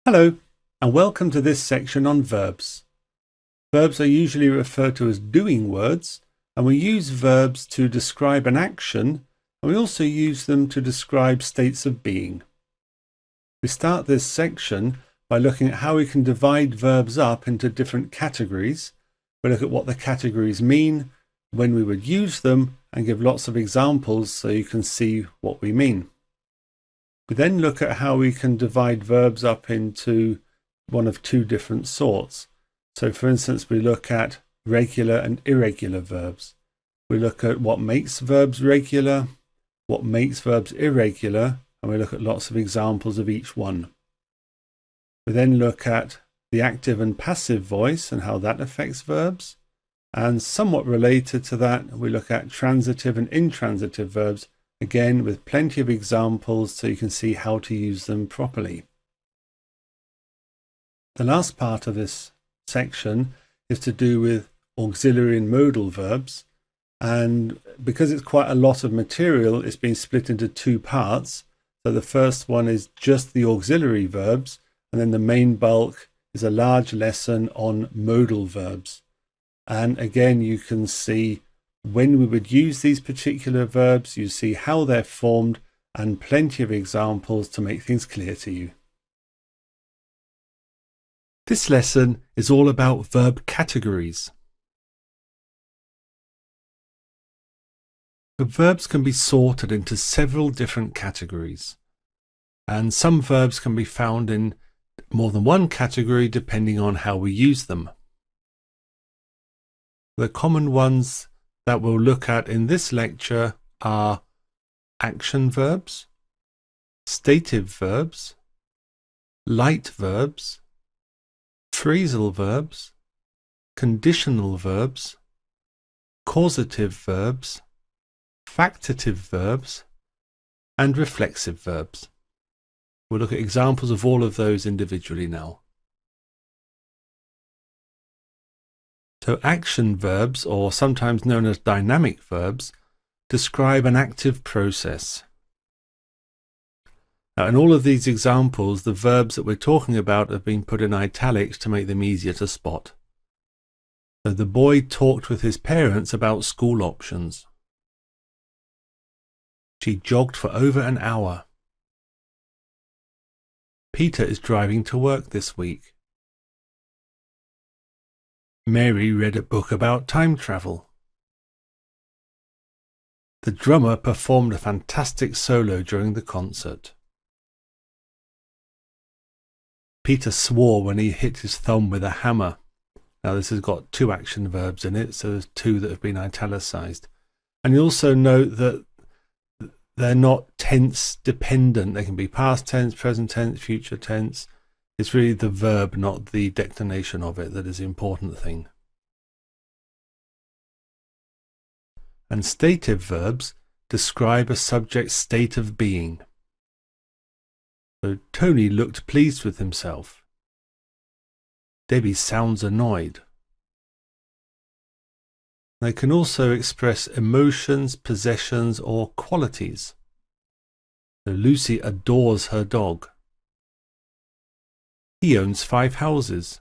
Hello, and welcome to this section on verbs. Verbs are usually referred to as doing words, and we use verbs to describe an action, and we also use them to describe states of being. We start this section by looking at how we can divide verbs up into different categories. We look at what the categories mean, when we would use them, and give lots of examples so you can see what we mean. We then look at how we can divide verbs up into one of two different sorts. So for instance, we look at regular and irregular verbs. We look at what makes verbs regular, what makes verbs irregular, and we look at lots of examples of each one. We then look at the active and passive voice and how that affects verbs. And somewhat related to that, we look at transitive and intransitive verbs, again with plenty of examples so you can see how to use them properly. The last part of this section is to do with auxiliary and modal verbs, and because it's quite a lot of material, it's been split into two parts. So the first one is just the auxiliary verbs, and then the main bulk is a large lesson on modal verbs. And again, you can see when we would use these particular verbs, you see how they're formed and plenty of examples to make things clear to you. This lesson is all about verb categories. The verbs can be sorted into several different categories, and some verbs can be found in more than one category depending on how we use them. The common ones that we'll look at in this lecture are action verbs, stative verbs, light verbs, phrasal verbs, conditional verbs, causative verbs, factative verbs, and reflexive verbs. We'll look at examples of all of those individually now. So action verbs, or sometimes known as dynamic verbs, describe an active process. Now, in all of these examples, the verbs that we're talking about have been put in italics to make them easier to spot. So the boy talked with his parents about school options. She jogged for over an hour. Peter is driving to work this week. Mary read a book about time travel. The drummer performed a fantastic solo during the concert. Peter swore when he hit his thumb with a hammer. Now this has got two action verbs in it, so there's two that have been italicized. And you also note that they're not tense dependent. They can be past tense, present tense, future tense. It's really the verb, not the declination of it, that is the important thing. And stative verbs describe a subject's state of being. So Tony looked pleased with himself. Debbie sounds annoyed. They can also express emotions, possessions, or qualities. So Lucy adores her dog. He owns 5 houses.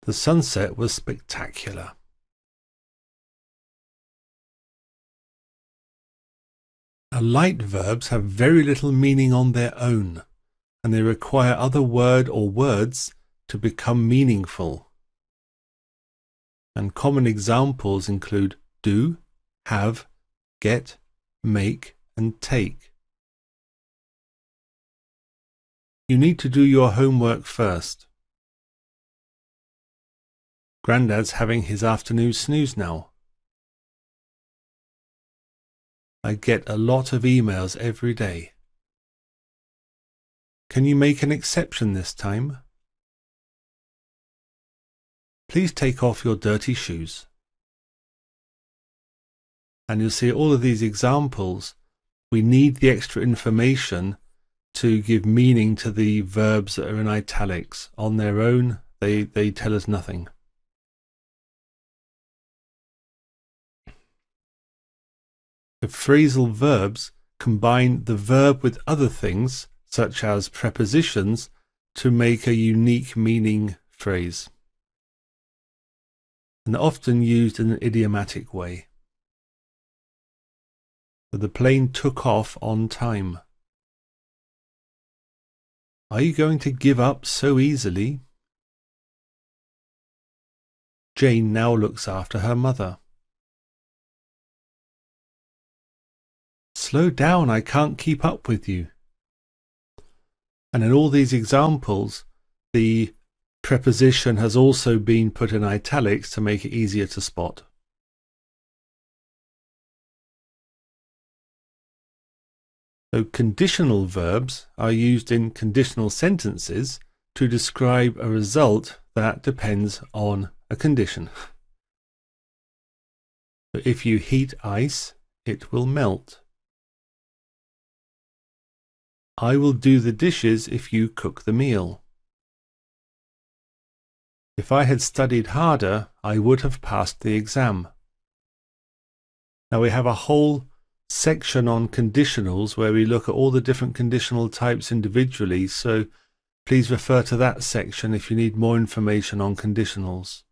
The sunset was spectacular. Now, light verbs have very little meaning on their own, and they require other word or words to become meaningful. And common examples include do, have, get, make, and take. You need to do your homework first. Grandad's having his afternoon snooze now. I get a lot of emails every day. Can you make an exception this time? Please take off your dirty shoes. And you'll see all of these examples. We need the extra information to give meaning to the verbs that are in italics. On their own, they tell us nothing. The phrasal verbs combine the verb with other things such as prepositions, to make a unique meaning phrase, and often used in an idiomatic way. So the plane took off on time. Are you going to give up so easily? Jane now looks after her mother. Slow down, I can't keep up with you. And in all these examples, the preposition has also been put in italics to make it easier to spot. So conditional verbs are used in conditional sentences to describe a result that depends on a condition. So if you heat ice, it will melt. I will do the dishes if you cook the meal. If I had studied harder, I would have passed the exam. Now we have a whole section on conditionals where we look at all the different conditional types individually, so please refer to that section if you need more information on conditionals.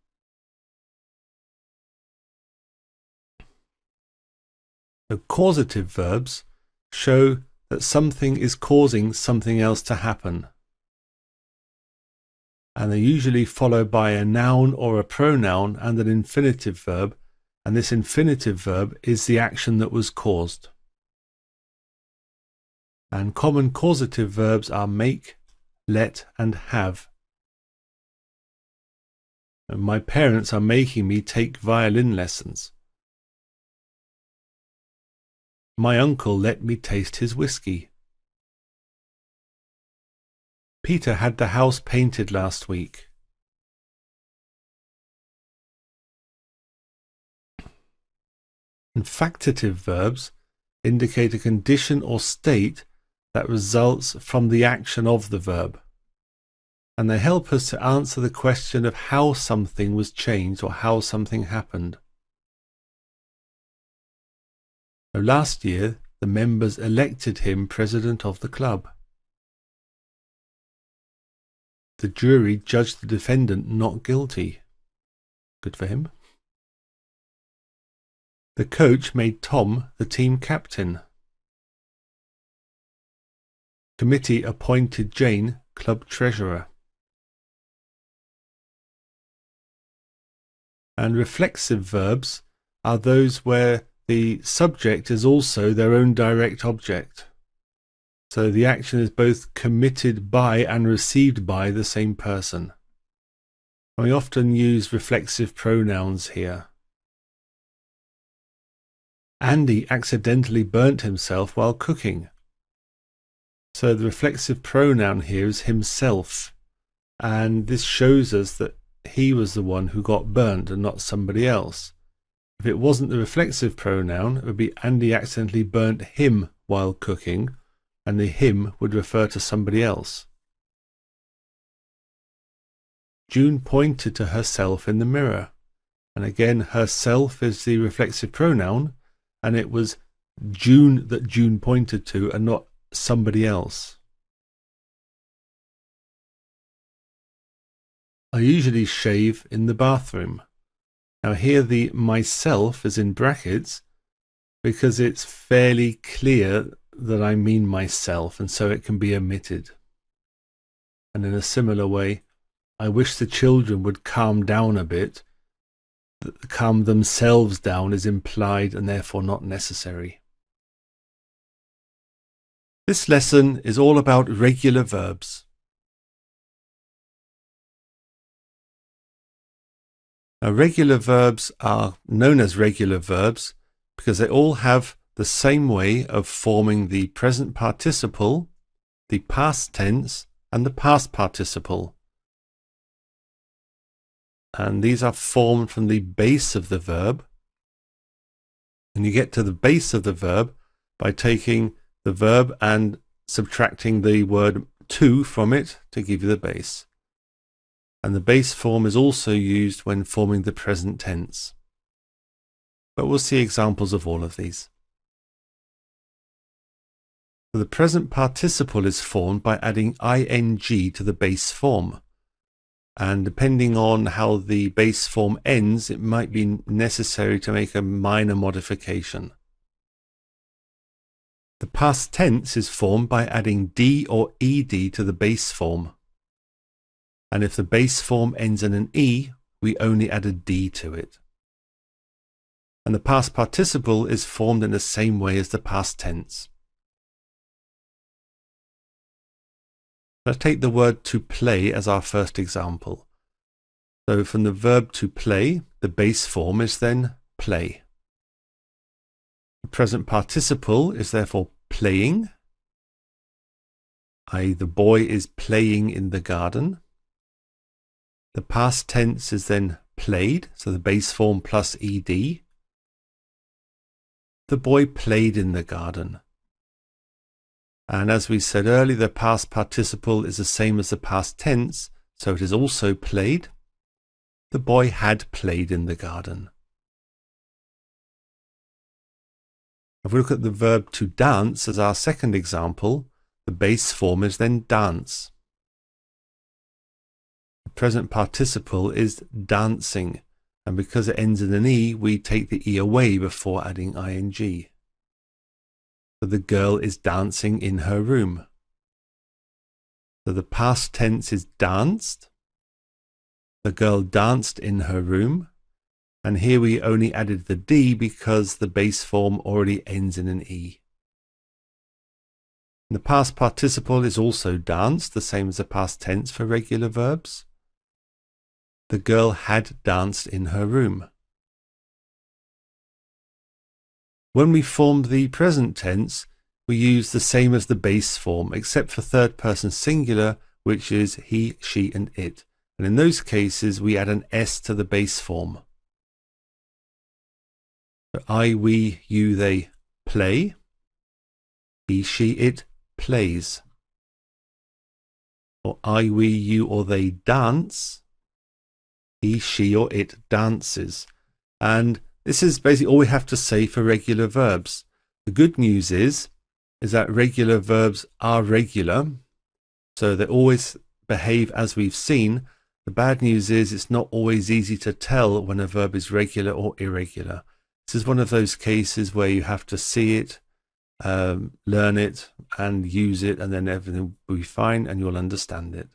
So causative verbs show that something is causing something else to happen, and they're usually followed by a noun or a pronoun and an infinitive verb, and this infinitive verb is the action that was caused. And common causative verbs are make, let, and have. And my parents are making me take violin lessons. My uncle let me taste his whiskey. Peter had the house painted last week. Infactative verbs indicate a condition or state that results from the action of the verb, and they help us to answer the question of how something was changed or how something happened. So last year, the members elected him president of the club. The jury judged the defendant not guilty. Good for him. The coach made Tom the team captain. Committee appointed Jane club treasurer. And reflexive verbs are those where the subject is also their own direct object. So the action is both committed by and received by the same person. And we often use reflexive pronouns here. Andy accidentally burnt himself while cooking. So the reflexive pronoun here is himself, and this shows us that he was the one who got burnt and not somebody else. If it wasn't the reflexive pronoun, it would be Andy accidentally burnt him while cooking, and the him would refer to somebody else. June pointed to herself in the mirror, and again herself is the reflexive pronoun, and it was June that June pointed to and not somebody else. I usually shave in the bathroom. Now here the myself is in brackets because it's fairly clear that I mean myself, and so it can be omitted. And in a similar way, I wish the children would calm down a bit. Calm themselves down is implied and therefore not necessary. This lesson is all about regular verbs. Now, regular verbs are known as regular verbs because they all have the same way of forming the present participle, the past tense, and the past participle. And these are formed from the base of the verb. And you get to the base of the verb by taking the verb and subtracting the word to from it to give you the base. And the base form is also used when forming the present tense. But we'll see examples of all of these. The present participle is formed by adding ing to the base form. And depending on how the base form ends, it might be necessary to make a minor modification. The past tense is formed by adding d or ed to the base form. And if the base form ends in an e, we only add a d to it. And the past participle is formed in the same way as the past tense. Let's take the word to play as our first example. So from the verb to play, the base form is then play. The present participle is therefore playing, i.e. the boy is playing in the garden. The past tense is then played, so the base form plus ed. The boy played in the garden. And as we said earlier, the past participle is the same as the past tense, so it is also played. The boy had played in the garden. If we look at the verb to dance as our second example, the base form is then dance. The present participle is dancing, and because it ends in an e, we take the e away before adding ing. So the girl is dancing in her room. So the past tense is danced. The girl danced in her room. And here we only added the d because the base form already ends in an e. And the past participle is also danced, the same as the past tense for regular verbs. The girl had danced in her room. When we formed the present tense, we use the same as the base form, except for third person singular, which is he, she, and it. And in those cases, we add an s to the base form. So I, we, you, they play. He, she, it plays. Or I, we, you, or they dance. He, she, or it dances. And this is basically all we have to say for regular verbs. The good news is that regular verbs are regular, so they always behave as we've seen. The bad news is it's not always easy to tell when a verb is regular or irregular. This is one of those cases where you have to see it, learn it, and use it, and then everything will be fine and you'll understand it.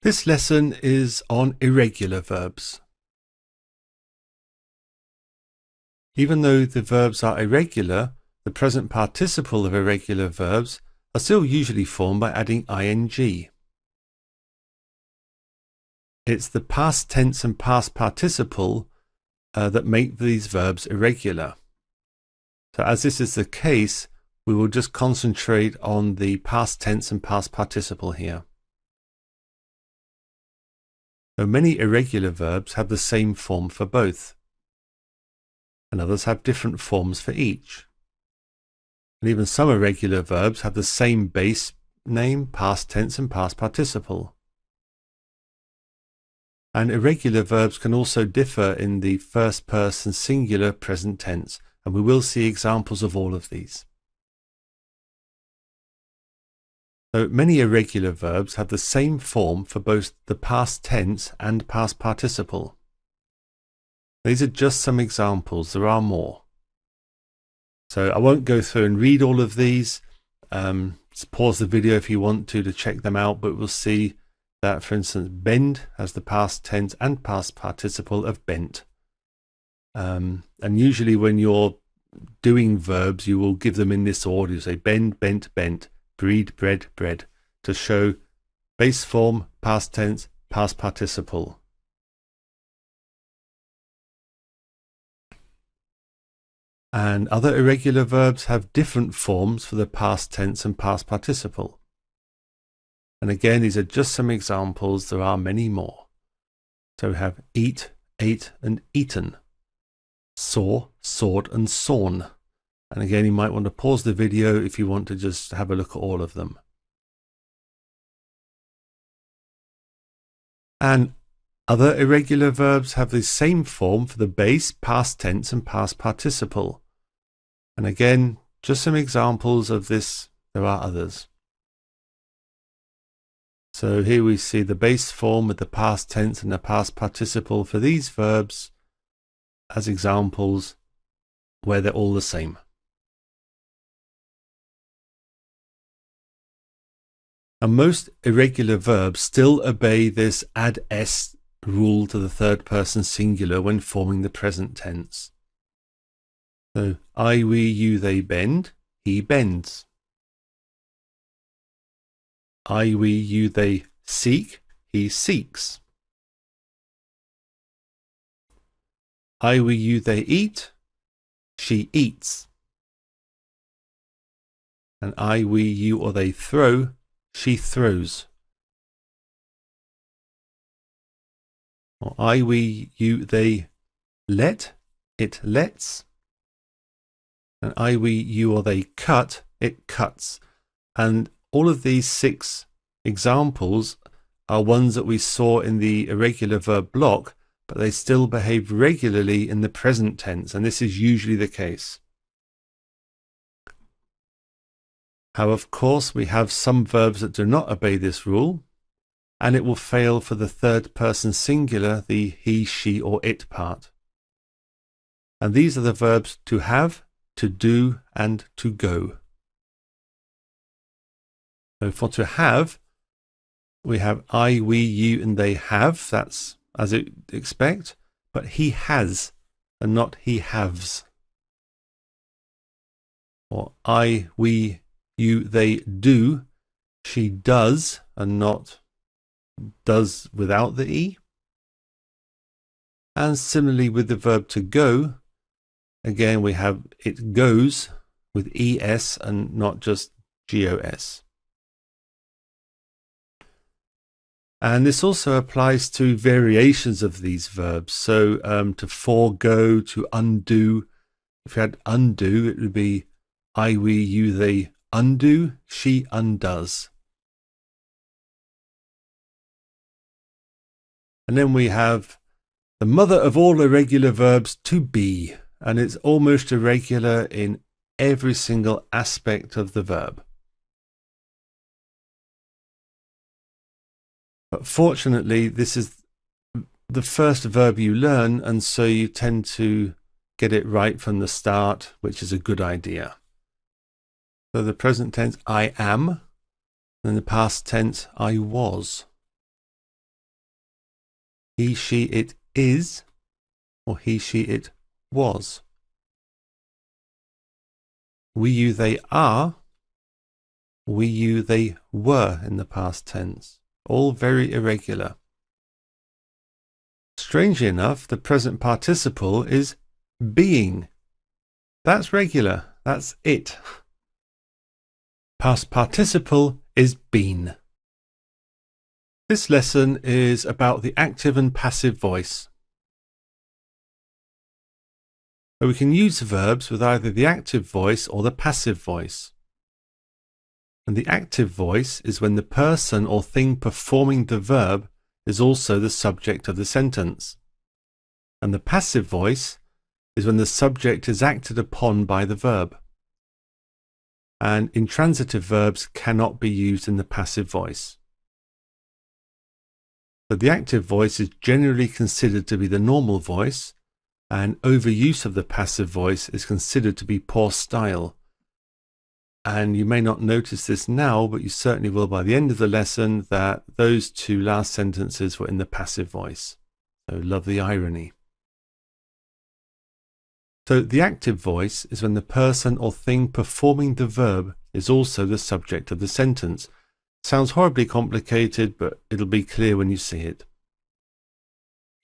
This lesson is on irregular verbs. Even though the verbs are irregular, the present participle of irregular verbs are still usually formed by adding ing. It's the past tense and past participle that make these verbs irregular. So as this is the case, we will just concentrate on the past tense and past participle here. So many irregular verbs have the same form for both, and others have different forms for each. And even some irregular verbs have the same base name, past tense, and past participle. And irregular verbs can also differ in the first person singular present tense, and we will see examples of all of these. So many irregular verbs have the same form for both the past tense and past participle. These are just some examples, there are more. So I won't go through and read all of these. Just pause the video if you want to check them out, but we'll see that, for instance, bend has the past tense and past participle of bent. And usually when you're doing verbs, you will give them in this order. You say bend, bent, bent, breed, bred, bred, to show base form, past tense, past participle. And other irregular verbs have different forms for the past tense and past participle. And again, these are just some examples. There are many more. So we have eat, ate, and eaten. Saw, sawed, and sawn. And again, you might want to pause the video if you want to just have a look at all of them. And other irregular verbs have the same form for the base, past tense, and past participle. And again, just some examples of this. There are others. So here we see the base form with the past tense and the past participle for these verbs as examples where they're all the same. And most irregular verbs still obey this add s rule to the third person singular when forming the present tense. So I, we, you, they bend, he bends. I, we, you, they seek, he seeks. I, we, you, they eat, she eats. And I, we, you, or they throw, she throws. Or I, we, you, they let, it lets. And I, we, you, or they cut, it cuts. And all of these 6 examples are ones that we saw in the irregular verb block, but they still behave regularly in the present tense, and this is usually the case. How, of course, we have some verbs that do not obey this rule, and it will fail for the third person singular, the he, she, or it part. And these are the verbs to have, to do, and to go. So for to have, we have I, we, you, and they have. That's as it expect, but he has and not he haves. Or I, we, you, they do. She does and not does without the e. And similarly with the verb to go, again we have it goes with es and not just gos. And this also applies to variations of these verbs. So to forego, to undo. If you had undo, it would be I, we, you, they undo, she undoes. And then we have the mother of all irregular verbs, to be. And it's almost irregular in every single aspect of the verb. But fortunately, this is the first verb you learn, and so you tend to get it right from the start, which is a good idea. So the present tense, I am, and the past tense, I was. He, she, it is, or he, she, it was. We, you, they are. We, you, they were in the past tense. All very irregular. Strangely enough, the present participle is being. That's regular. That's it. Past participle is been. This lesson is about the active and passive voice. We can use verbs with either the active voice or the passive voice. And the active voice is when the person or thing performing the verb is also the subject of the sentence. And the passive voice is when the subject is acted upon by the verb. And intransitive verbs cannot be used in the passive voice. So the active voice is generally considered to be the normal voice, and overuse of the passive voice is considered to be poor style. And you may not notice this now, but you certainly will by the end of the lesson, that those 2 last sentences were in the passive voice. So love the irony. So the active voice is when the person or thing performing the verb is also the subject of the sentence. Sounds horribly complicated, but it'll be clear when you see it.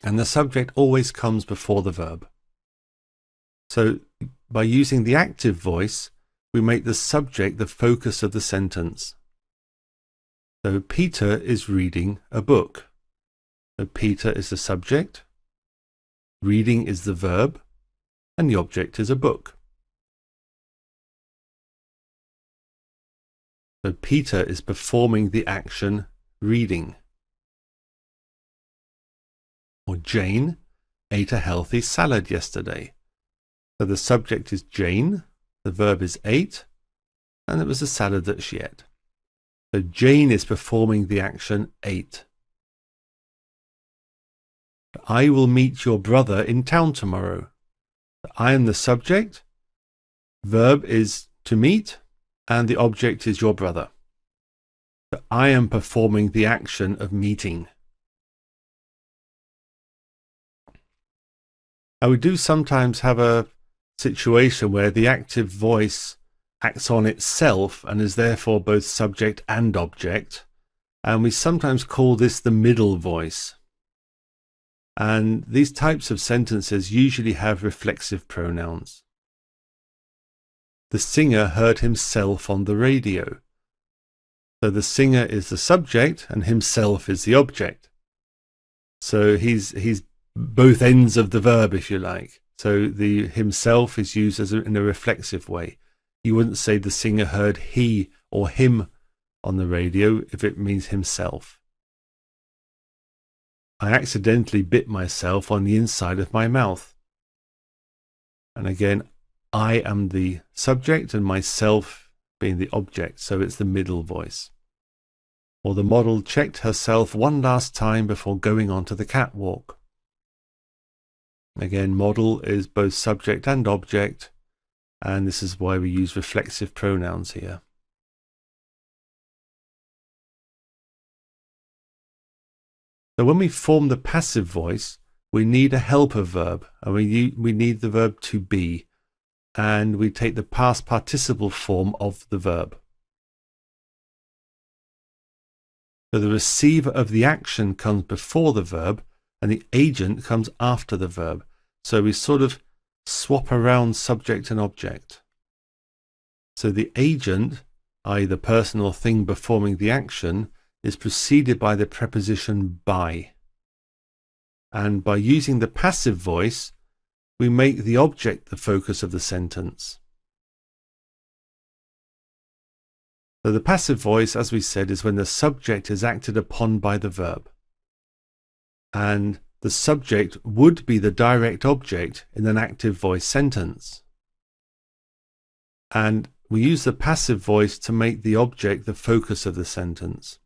And the subject always comes before the verb. So by using the active voice, we make the subject the focus of the sentence. So Peter is reading a book. So Peter is the subject, reading is the verb, and the object is a book. So Peter is performing the action reading. Or Jane ate a healthy salad yesterday. So the subject is Jane, the verb is ate, and it was a salad that she ate. So Jane is performing the action ate. I will meet your brother in town tomorrow. I am the subject, verb is to meet, and the object is your brother. So I am performing the action of meeting. And we do sometimes have a situation where the active voice acts on itself and is therefore both subject and object, and we sometimes call this the middle voice. And these types of sentences usually have reflexive pronouns. The singer heard himself on the radio. So the singer is the subject and himself is the object. So he's both ends of the verb, if you like. So the himself is used in a reflexive way. You wouldn't say the singer heard he or him on the radio if it means himself. I accidentally bit myself on the inside of my mouth. And again, I am the subject and myself being the object, so it's the middle voice. Or the model checked herself one last time before going onto the catwalk. Again, model is both subject and object, and this is why we use reflexive pronouns here. So when we form the passive voice, we need a helper verb, and we need the verb to be, and we take the past participle form of the verb. So the receiver of the action comes before the verb, and the agent comes after the verb. So we sort of swap around subject and object. So the agent, i.e. the person or thing performing the action, is preceded by the preposition by. And by using the passive voice, we make the object the focus of the sentence. So the passive voice, as we said, is when the subject is acted upon by the verb. And the subject would be the direct object in an active voice sentence. And we use the passive voice to make the object the focus of the sentence.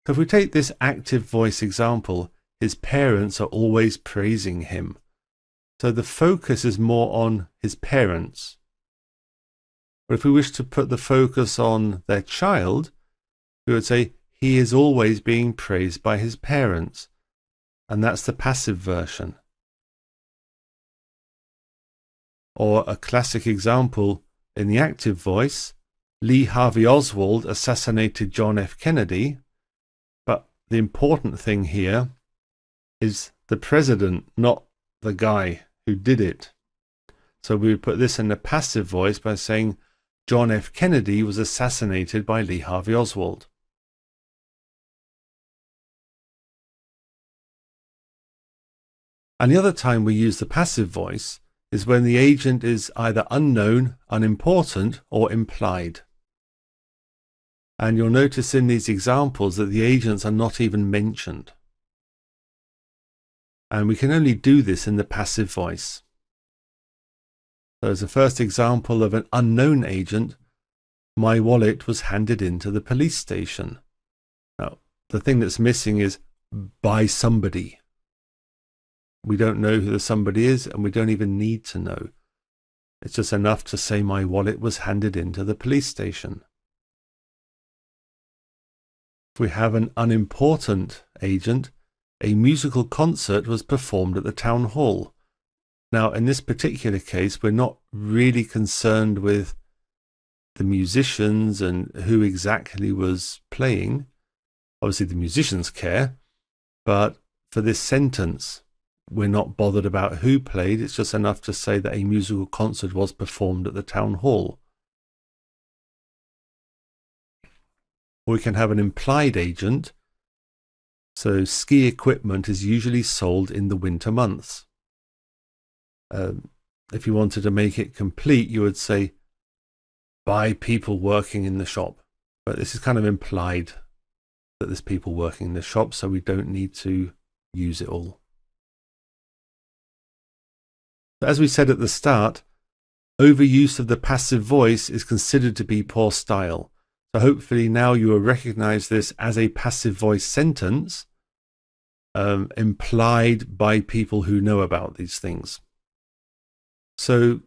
So if we take this active voice example, his parents are always praising him. So the focus is more on his parents. But if we wish to put the focus on their child, we would say he is always being praised by his parents. And that's the passive version. Or a classic example in the active voice, Lee Harvey Oswald assassinated John F. Kennedy. But the important thing here is the president, not the guy who did it. So we would put this in the passive voice by saying John F. Kennedy was assassinated by Lee Harvey Oswald. And the other time we use the passive voice is when the agent is either unknown, unimportant, or implied. And you'll notice in these examples that the agents are not even mentioned. And we can only do this in the passive voice. So as the first example of an unknown agent, my wallet was handed into the police station. Now, the thing that's missing is by somebody. We don't know who the somebody is, and we don't even need to know. It's just enough to say my wallet was handed into the police station. If we have an unimportant agent, a musical concert was performed at the town hall. Now, in this particular case, we're not really concerned with the musicians and who exactly was playing. Obviously, the musicians care, but for this sentence, we're not bothered about who played. It's just enough to say that a musical concert was performed at the town hall. Or we can have an implied agent. So ski equipment is usually sold in the winter months. If you wanted to make it complete, you would say by people working in the shop. But this is kind of implied that there's people working in the shop, so we don't need to use it all. As we said at the start, overuse of the passive voice is considered to be poor style. So hopefully now you will recognize this as a passive voice sentence implied by people who know about these things. So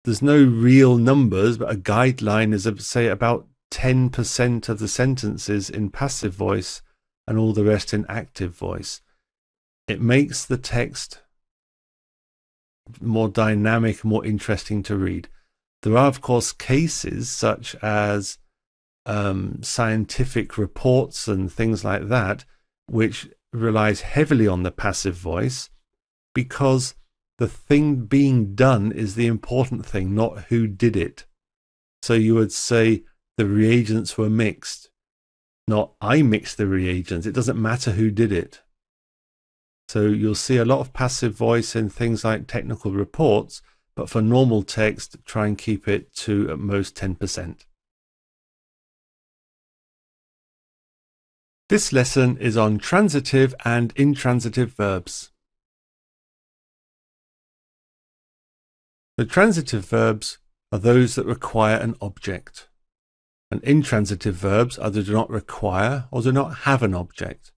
there's no real numbers, but a guideline is, say, about 10% of the sentences in passive voice and all the rest in active voice. It makes the text more dynamic, more interesting to read. There are, of course, cases such as scientific reports and things like that, which relies heavily on the passive voice because the thing being done is the important thing, not who did it. So you would say the reagents were mixed, not I mixed the reagents. It doesn't matter who did it. So you'll see a lot of passive voice in things like technical reports, but for normal text, try and keep it to at most 10%. This lesson is on transitive and intransitive verbs. The transitive verbs are those that require an object, and intransitive verbs either do not require or do not have an object.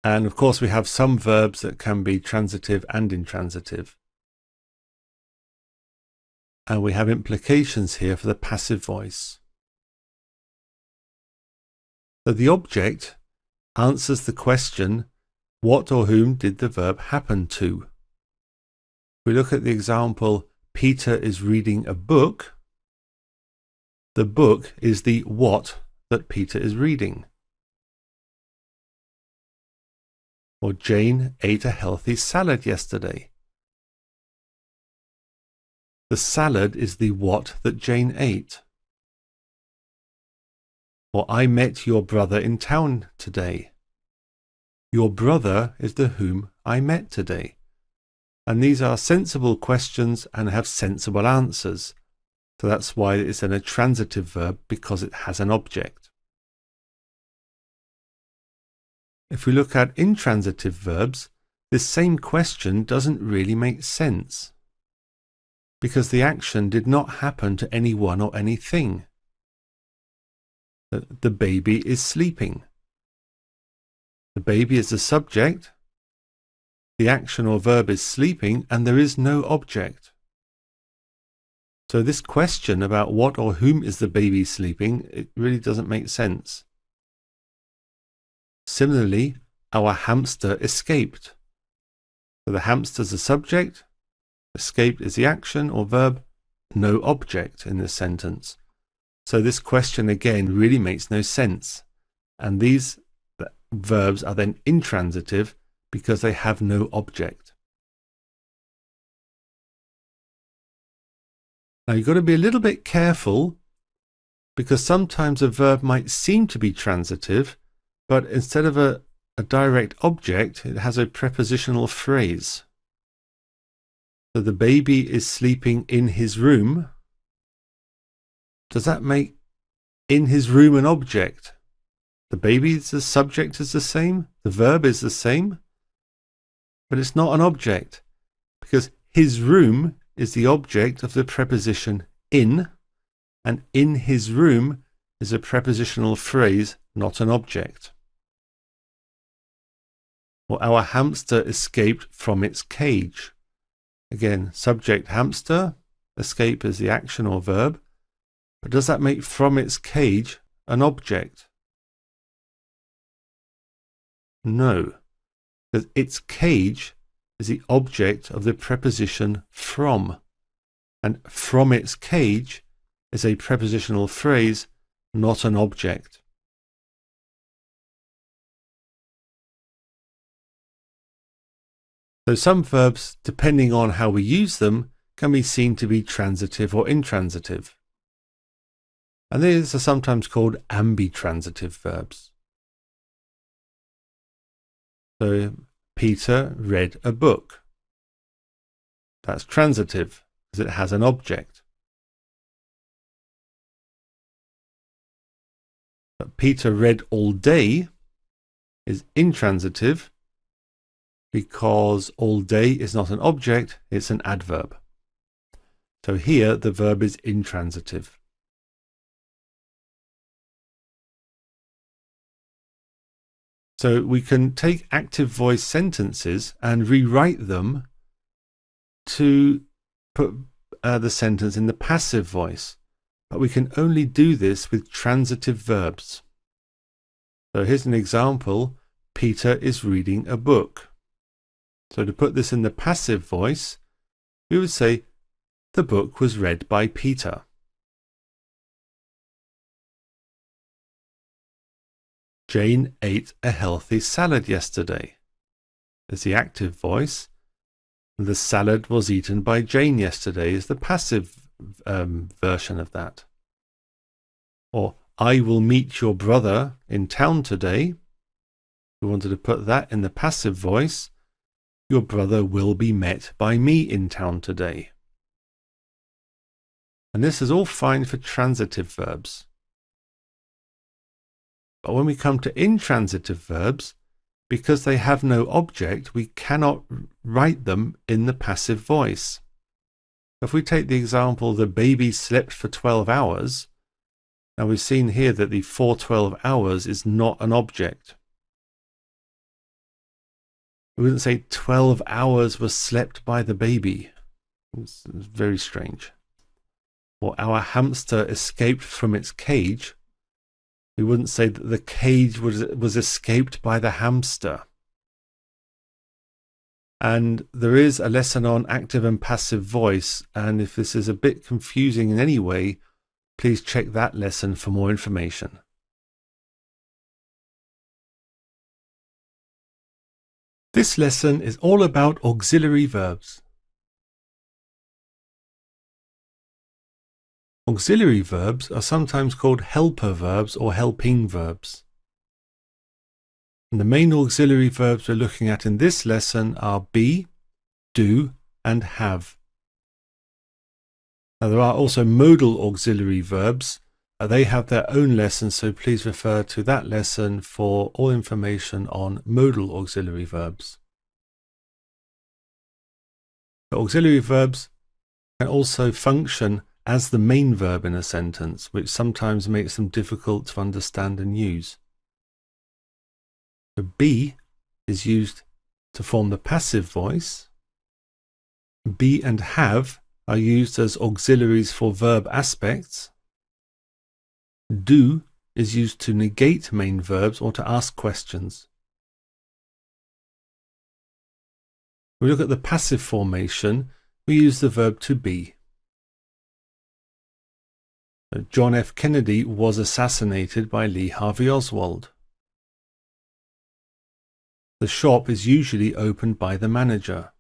And of course we have some verbs that can be transitive and intransitive. And we have implications here for the passive voice. So the object answers the question, what or whom did the verb happen to? If we look at the example, Peter is reading a book, the book is the what that Peter is reading. Or Jane ate a healthy salad yesterday. The salad is the what that Jane ate. Or I met your brother in town today. Your brother is the whom I met today. And these are sensible questions and have sensible answers. So that's why it's a transitive verb, because it has an object. If we look at intransitive verbs, this same question doesn't really make sense, because the action did not happen to anyone or anything. The baby is sleeping. The baby is the subject, the action or verb is sleeping, and there is no object. So this question about what or whom is the baby sleeping, it really doesn't make sense. Similarly, our hamster escaped. So the hamster is the subject, escaped is the action or verb, no object in this sentence. So this question again really makes no sense. And these verbs are then intransitive because they have no object. Now you've got to be a little bit careful, because sometimes a verb might seem to be transitive, but instead of a direct object, it has a prepositional phrase. So the baby is sleeping in his room. Does that make in his room an object? The baby's the subject is the same, the verb is the same, but it's not an object, because his room is the object of the preposition in, and in his room is a prepositional phrase, not an object. Or our hamster escaped from its cage. Again, subject hamster, escape is the action or verb, but does that make from its cage an object? No, because its cage is the object of the preposition from, and from its cage is a prepositional phrase, not an object. So some verbs, depending on how we use them, can be seen to be transitive or intransitive. And these are sometimes called ambitransitive verbs. So Peter read a book. That's transitive because it has an object. But Peter read all day is intransitive because all day is not an object, it's an adverb. So here the verb is intransitive. So we can take active voice sentences and rewrite them to put the sentence in the passive voice, but we can only do this with transitive verbs. So here's an example. Peter is reading a book. So to put this in the passive voice, we would say, the book was read by Peter. Jane ate a healthy salad yesterday. There's the active voice. The salad was eaten by Jane yesterday is the passive version of that. Or, I will meet your brother in town today. We wanted to put that in the passive voice. Your brother will be met by me in town today. And this is all fine for transitive verbs. But when we come to intransitive verbs, because they have no object, we cannot write them in the passive voice. If we take the example, the baby slept for 12 hours, now we've seen here that the for 12 hours is not an object. We wouldn't say 12 hours was slept by the baby. It's very strange. Or our hamster escaped from its cage. We wouldn't say that the cage was escaped by the hamster. And there is a lesson on active and passive voice, and if this is a bit confusing in any way, please check that lesson for more information. This lesson is all about auxiliary verbs. Auxiliary verbs are sometimes called helper verbs or helping verbs. And the main auxiliary verbs we're looking at in this lesson are be, do, and have. Now there are also modal auxiliary verbs. They have their own lesson, so please refer to that lesson for all information on modal auxiliary verbs. The auxiliary verbs can also function as the main verb in a sentence, which sometimes makes them difficult to understand and use. The be is used to form the passive voice. Be and have are used as auxiliaries for verb aspects. Do is used to negate main verbs or to ask questions. When we look at the passive formation, we use the verb to be. John F. Kennedy was assassinated by Lee Harvey Oswald. The shop is usually opened by the manager.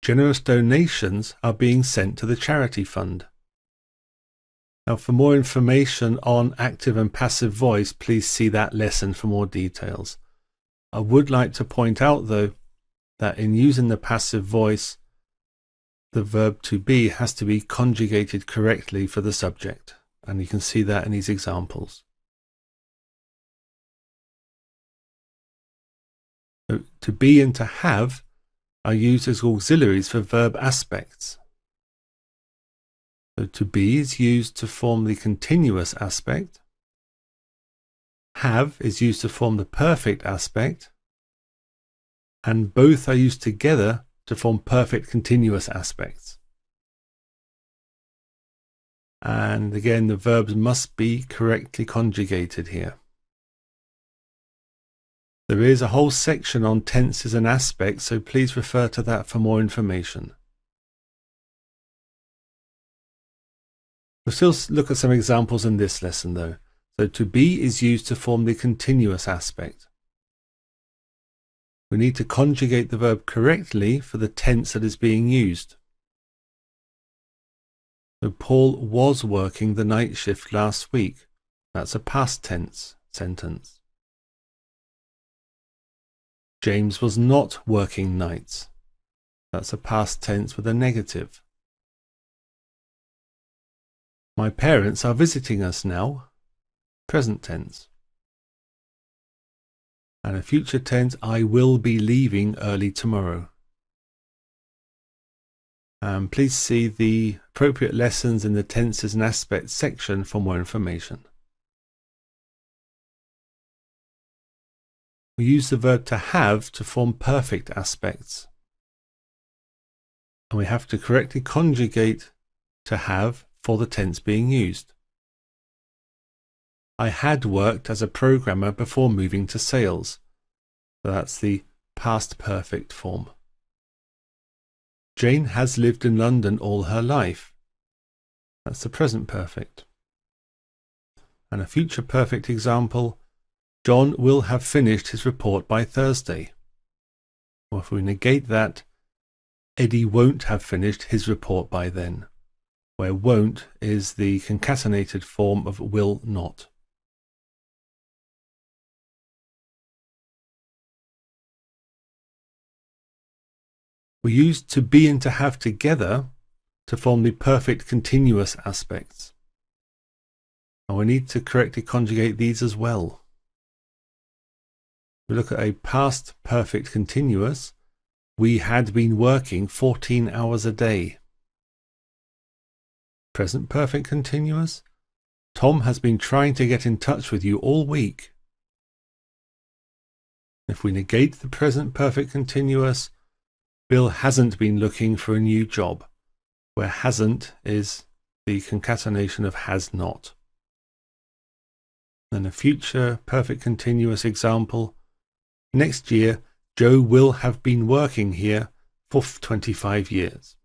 Generous donations are being sent to the charity fund. Now, for more information on active and passive voice, please see that lesson for more details. I would like to point out, though, that in using the passive voice, the verb to be has to be conjugated correctly for the subject, and you can see that in these examples. So, to be and to have are used as auxiliaries for verb aspects. So, to be is used to form the continuous aspect. Have is used to form the perfect aspect. And both are used together to form perfect continuous aspects. And again, the verbs must be correctly conjugated here. There is a whole section on tenses and aspects, so please refer to that for more information. We'll still look at some examples in this lesson though. So to be is used to form the continuous aspect. We need to conjugate the verb correctly for the tense that is being used. So Paul was working the night shift last week. That's a past tense sentence. James was not working nights. That's a past tense with a negative. My parents are visiting us now. Present tense. And a future tense, I will be leaving early tomorrow. Please see the appropriate lessons in the tenses and aspects section for more information. We use the verb to have to form perfect aspects. And we have to correctly conjugate to have for the tense being used. I had worked as a programmer before moving to sales. So that's the past perfect form. Jane has lived in London all her life. That's the present perfect. And a future perfect example, John will have finished his report by Thursday. Well, if we negate that, Eddie won't have finished his report by then, where won't is the concatenated form of will not. We use to be and to have together to form the perfect continuous aspects. And we need to correctly conjugate these as well. We look at a past perfect continuous. We had been working 14 hours a day. Present perfect continuous. Tom has been trying to get in touch with you all week. If we negate the present perfect continuous, Bill hasn't been looking for a new job, where hasn't is the concatenation of has not. Then a future perfect continuous example. Next year, Joe will have been working here for 25 years.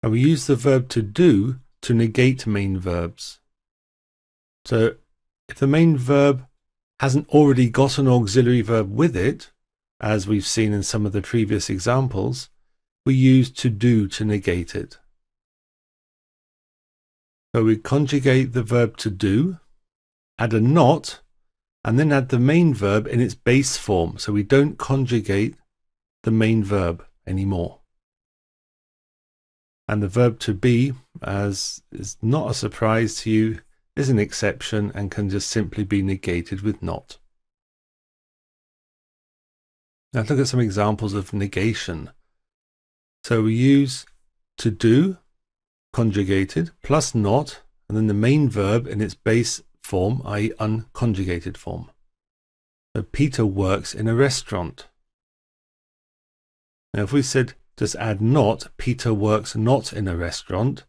And we use the verb to do to negate main verbs. So if the main verb hasn't already got an auxiliary verb with it, as we've seen in some of the previous examples, we use to do to negate it. So we conjugate the verb to do, add a not, and then add the main verb in its base form. So we don't conjugate the main verb anymore. And the verb to be, as is not a surprise to you, is an exception and can just simply be negated with not. Now look at some examples of negation. So we use to do, conjugated, plus not, and then the main verb in its base form, i.e. unconjugated form. So Peter works in a restaurant. Now if we said just add not, Peter works not in a restaurant,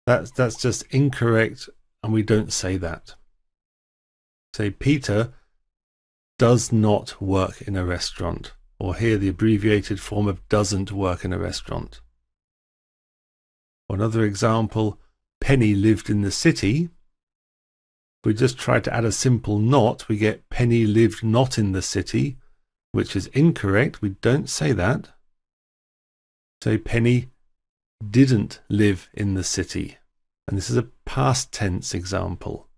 that's just incorrect, and we don't say that. Say Peter does not work in a restaurant, or here the abbreviated form of doesn't work in a restaurant. Or another example, Penny lived in the city. If we just try to add a simple not, we get Penny lived not in the city, which is incorrect. We don't say that. Say Penny didn't live in the city. And this is a past tense example.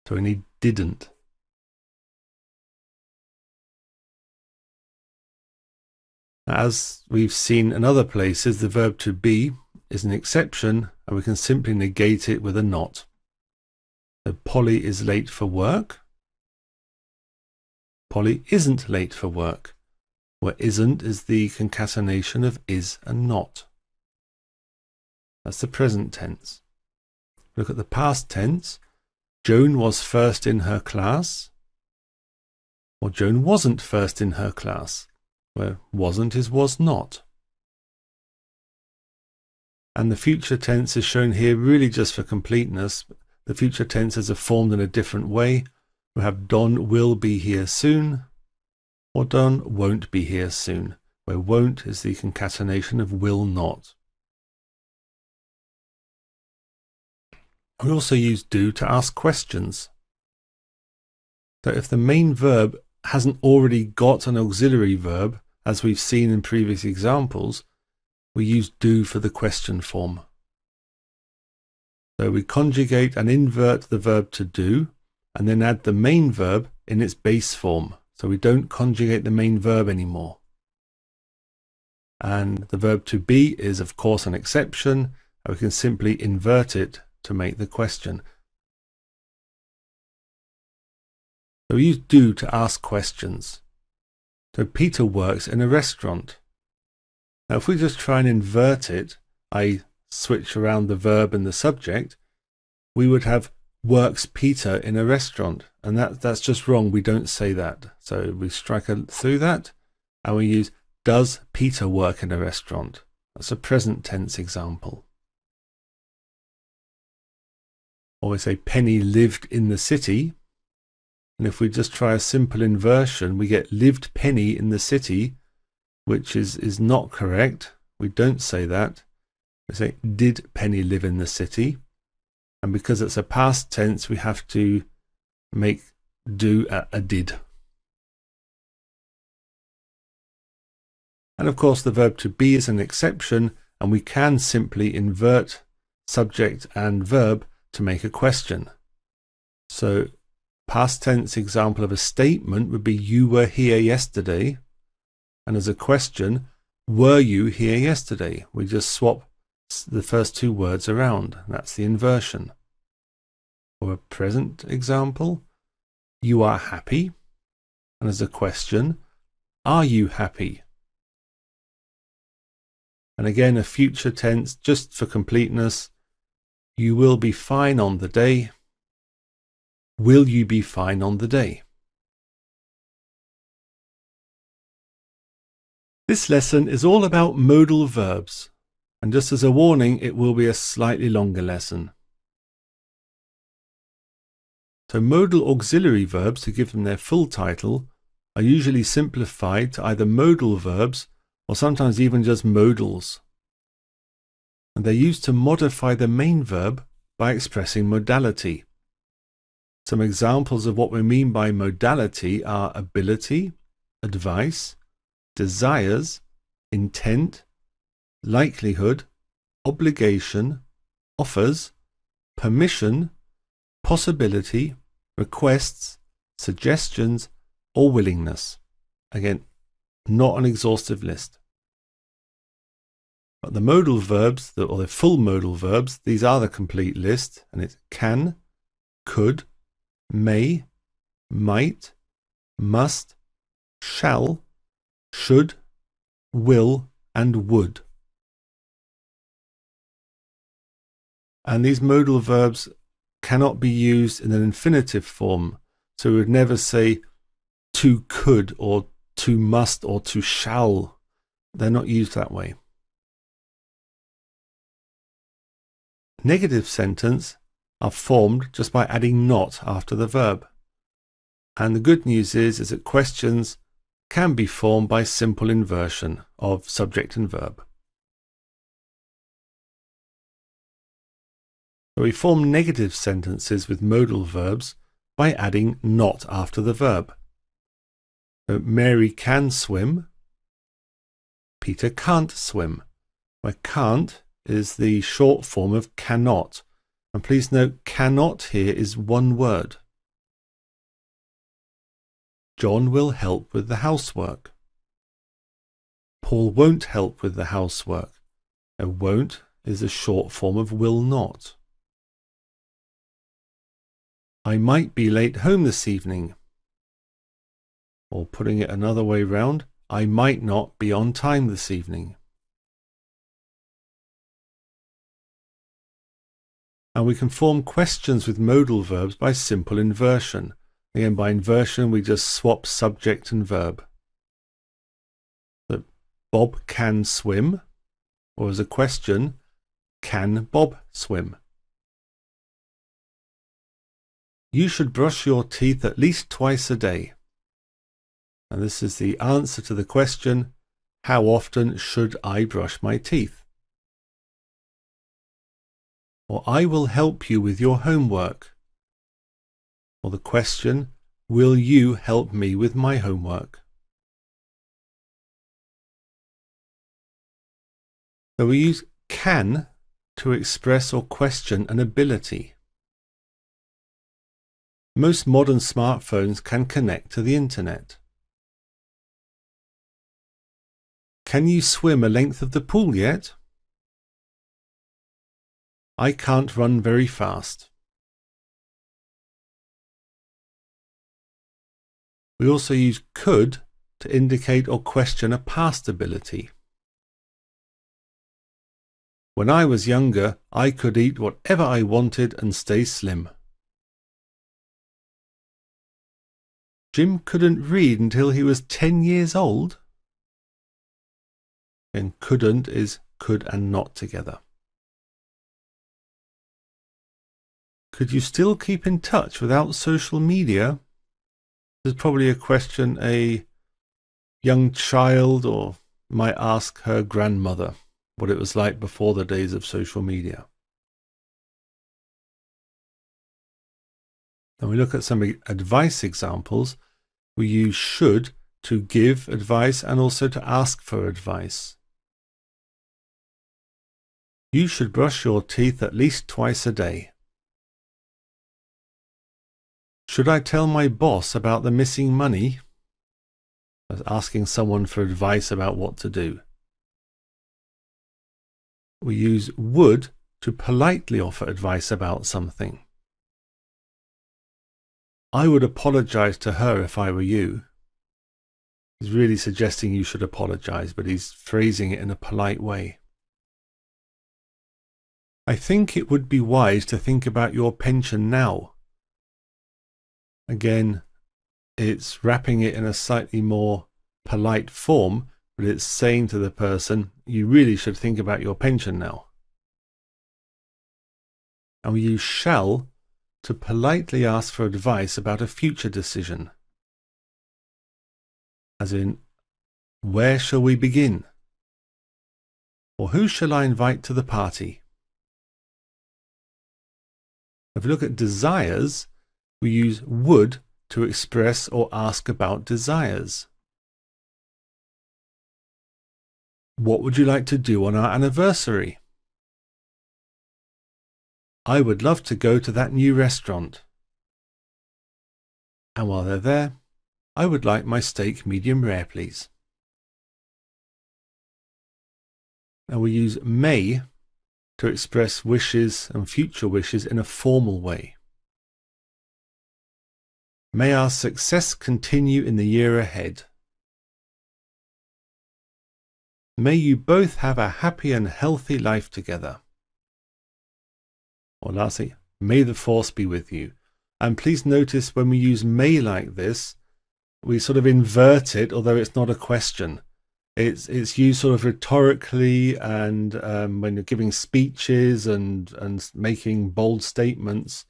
So we need didn't. As we've seen in other places, the verb to be is an exception, and we can simply negate it with a not. So Polly is late for work. Polly isn't late for work, where isn't is the concatenation of is and not. That's the present tense. Look at the past tense. Joan was first in her class, or Joan wasn't first in her class, where wasn't is was not. And the future tense is shown here really just for completeness. The future tenses are formed in a different way. We have Don will be here soon, or Don won't be here soon, where won't is the concatenation of will not. We also use do to ask questions. So if the main verb hasn't already got an auxiliary verb, as we've seen in previous examples, we use do for the question form. So we conjugate and invert the verb to do, and then add the main verb in its base form. So we don't conjugate the main verb anymore. And the verb to be is of course an exception, and we can simply invert it to make the question. So we use do to ask questions. So Peter works in a restaurant. Now if we just try and invert it, I switch around the verb and the subject, we would have works Peter in a restaurant. And that's just wrong. We don't say that. So we strike through that and we use does Peter work in a restaurant? That's a present tense example. Or we say Penny lived in the city. And if we just try a simple inversion, we get lived Penny in the city, which is not correct. We don't say that. We say did Penny live in the city? And because it's a past tense, we have to make do a did. And of course, the verb to be is an exception, and we can simply invert subject and verb to make a question. So, past tense example of a statement would be you were here yesterday. And as a question, were you here yesterday? We just swap the first two words around. That's the inversion. Or a present example, you are happy. And as a question, are you happy? And again, a future tense, just for completeness, you will be fine on the day. Will you be fine on the day? This lesson is all about modal verbs. And just as a warning, it will be a slightly longer lesson. So modal auxiliary verbs, to give them their full title, are usually simplified to either modal verbs or sometimes even just modals. And they're used to modify the main verb by expressing modality. Some examples of what we mean by modality are ability, advice, desires, intent, likelihood, obligation, offers, permission, possibility, requests, suggestions, or willingness. Again, not an exhaustive list. But the modal verbs, or the full modal verbs, these are the complete list, and it's can, could, may, might, must, shall, should, will, and would. And these modal verbs cannot be used in an infinitive form. So we would never say to could or to must or to shall. They're not used that way. Negative sentences are formed just by adding not after the verb. And the good news is that questions can be formed by simple inversion of subject and verb. So we form negative sentences with modal verbs by adding not after the verb. So Mary can swim. Peter can't swim. Where can't is the short form of cannot. And please note, cannot here is one word. John will help with the housework. Paul won't help with the housework. A won't is a short form of will not. I might be late home this evening. Or putting it another way round, I might not be on time this evening. And we can form questions with modal verbs by simple inversion. Again, by inversion, we just swap subject and verb. So, Bob can swim, or as a question, can Bob swim? You should brush your teeth at least twice a day. And this is the answer to the question, how often should I brush my teeth? Or I will help you with your homework. Or the question, will you help me with my homework? So we use can to express or question an ability. Most modern smartphones can connect to the internet. Can you swim a length of the pool yet? I can't run very fast. We also use could to indicate or question a past ability. When I was younger, I could eat whatever I wanted and stay slim. Jim couldn't read until he was 10 years old. And couldn't is could and not together. Could you still keep in touch without social media? This is probably a question a young child or might ask her grandmother what it was like before the days of social media. Then we look at some advice examples. We use should to give advice and also to ask for advice. You should brush your teeth at least twice a day. Should I tell my boss about the missing money? That's asking someone for advice about what to do. We use would to politely offer advice about something. I would apologize to her if I were you. He's really suggesting you should apologize, but he's phrasing it in a polite way. I think it would be wise to think about your pension now. Again, it's wrapping it in a slightly more polite form, but it's saying to the person, you really should think about your pension now. And we use shall to politely ask for advice about a future decision. As in, where shall we begin? Or who shall I invite to the party? If we look at desires, we use would to express or ask about desires. What would you like to do on our anniversary? I would love to go to that new restaurant. And while they're there, I would like my steak medium rare, please. And we use may to express wishes and future wishes in a formal way. May our success continue in the year ahead. May you both have a happy and healthy life together. Or lastly, may the force be with you. And please notice when we use may like this, we sort of invert it, although it's not a question. It's used sort of rhetorically and when you're giving speeches and making bold statements.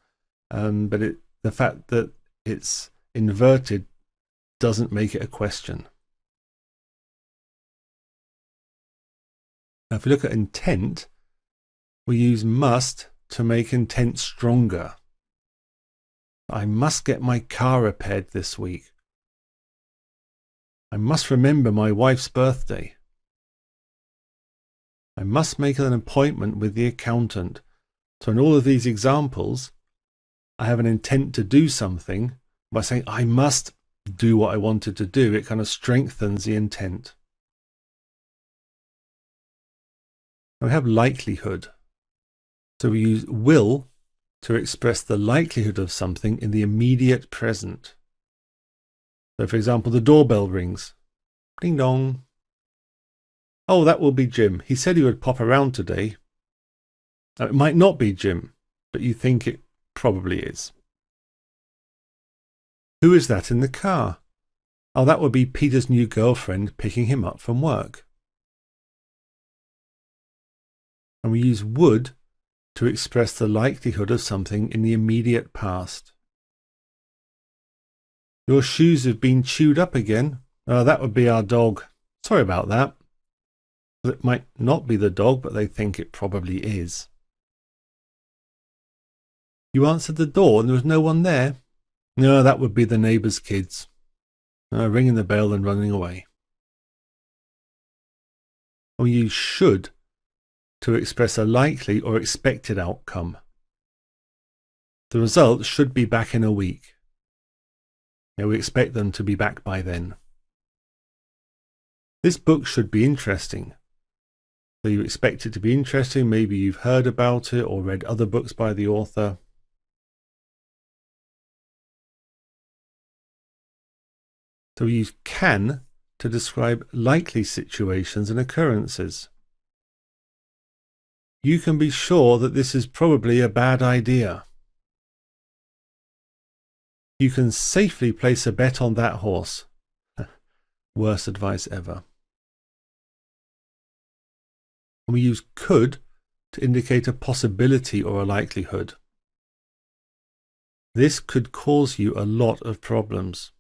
But the fact that it's inverted doesn't make it a question. Now, if we look at intent, we use must to make intent stronger. I must get my car repaired this week. I must remember my wife's birthday. I must make an appointment with the accountant. So in all of these examples, I have an intent to do something. By saying I must do what I wanted to do, it kind of strengthens the intent. Now we have likelihood. So we use will to express the likelihood of something in the immediate present. So for example, the doorbell rings. Ding dong. Oh, that will be Jim. He said he would pop around today. Now, it might not be Jim, but you think it probably is. Who is that in the car? Oh, that would be Peter's new girlfriend picking him up from work. And we use would to express the likelihood of something in the immediate past. Your shoes have been chewed up again. Oh, that would be our dog. Sorry about that. It might not be the dog, but they think it probably is. You answered the door and there was no one there. No, that would be the neighbour's kids. Ringing the bell and running away. Or you should to express a likely or expected outcome. The result should be back in a week. We expect them to be back by then. This book should be interesting. So you expect it to be interesting. Maybe you've heard about it or read other books by the author. So we use can to describe likely situations and occurrences. You can be sure that this is probably a bad idea. You can safely place a bet on that horse. Worst advice ever. And we use could to indicate a possibility or a likelihood. This could cause you a lot of problems.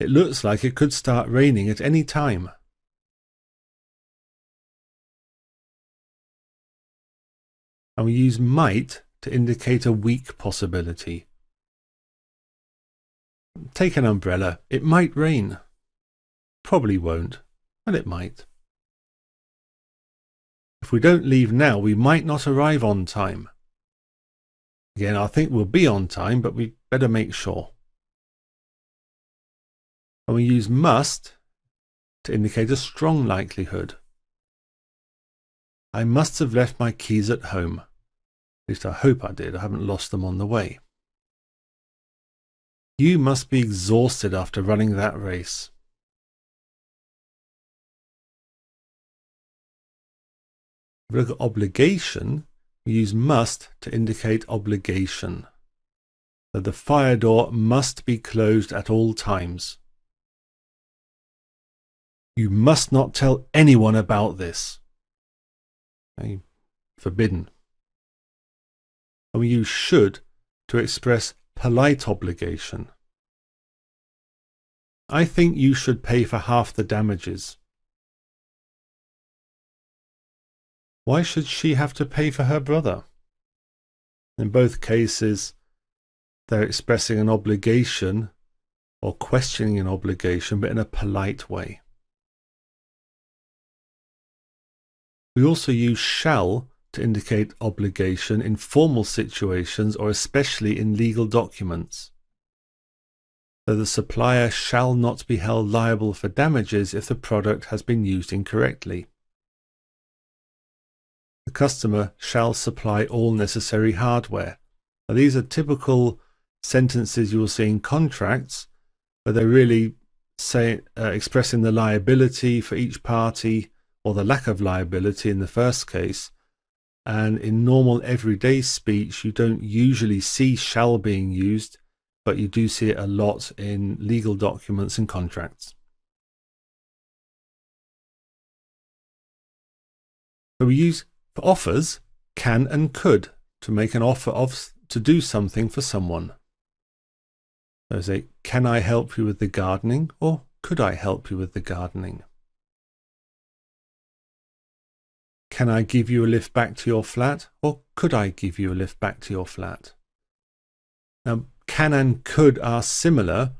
It looks like it could start raining at any time. And we use might to indicate a weak possibility. Take an umbrella. It might rain. Probably won't, but it might. If we don't leave now, we might not arrive on time. Again, I think we'll be on time, but we better make sure. And we use must to indicate a strong likelihood. I must have left my keys at home. At least I hope I did. I haven't lost them on the way. You must be exhausted after running that race. If we look at obligation, we use must to indicate obligation. So the fire door must be closed at all times. You must not tell anyone about this. Okay. Forbidden. And we use should to express polite obligation. I think you should pay for half the damages. Why should she have to pay for her brother? In both cases, they're expressing an obligation or questioning an obligation, but in a polite way. We also use shall to indicate obligation in formal situations or especially in legal documents. So the supplier shall not be held liable for damages if the product has been used incorrectly. The customer shall supply all necessary hardware. Now, these are typical sentences you will see in contracts, but they're really expressing the liability for each party or the lack of liability in the first case. And in normal everyday speech, you don't usually see shall being used, but you do see it a lot in legal documents and contracts. So we use for offers can and could to make an offer to do something for someone. So say, can I help you with the gardening, or could I help you with the gardening? Can I give you a lift back to your flat, or could I give you a lift back to your flat? Now, can and could are similar.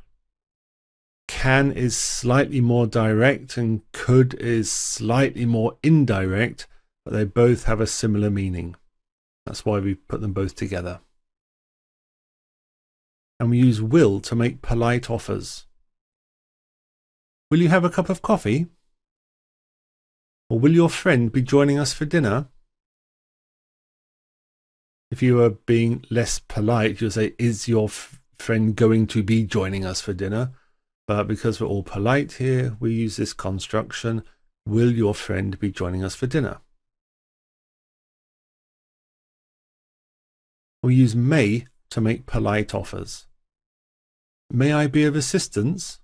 Can is slightly more direct and could is slightly more indirect, but they both have a similar meaning. That's why we put them both together. And we use will to make polite offers. Will you have a cup of coffee? Or will your friend be joining us for dinner? If you are being less polite, you'll say, is your friend going to be joining us for dinner? But because we're all polite here, we use this construction, will your friend be joining us for dinner? We use may to make polite offers. May I be of assistance?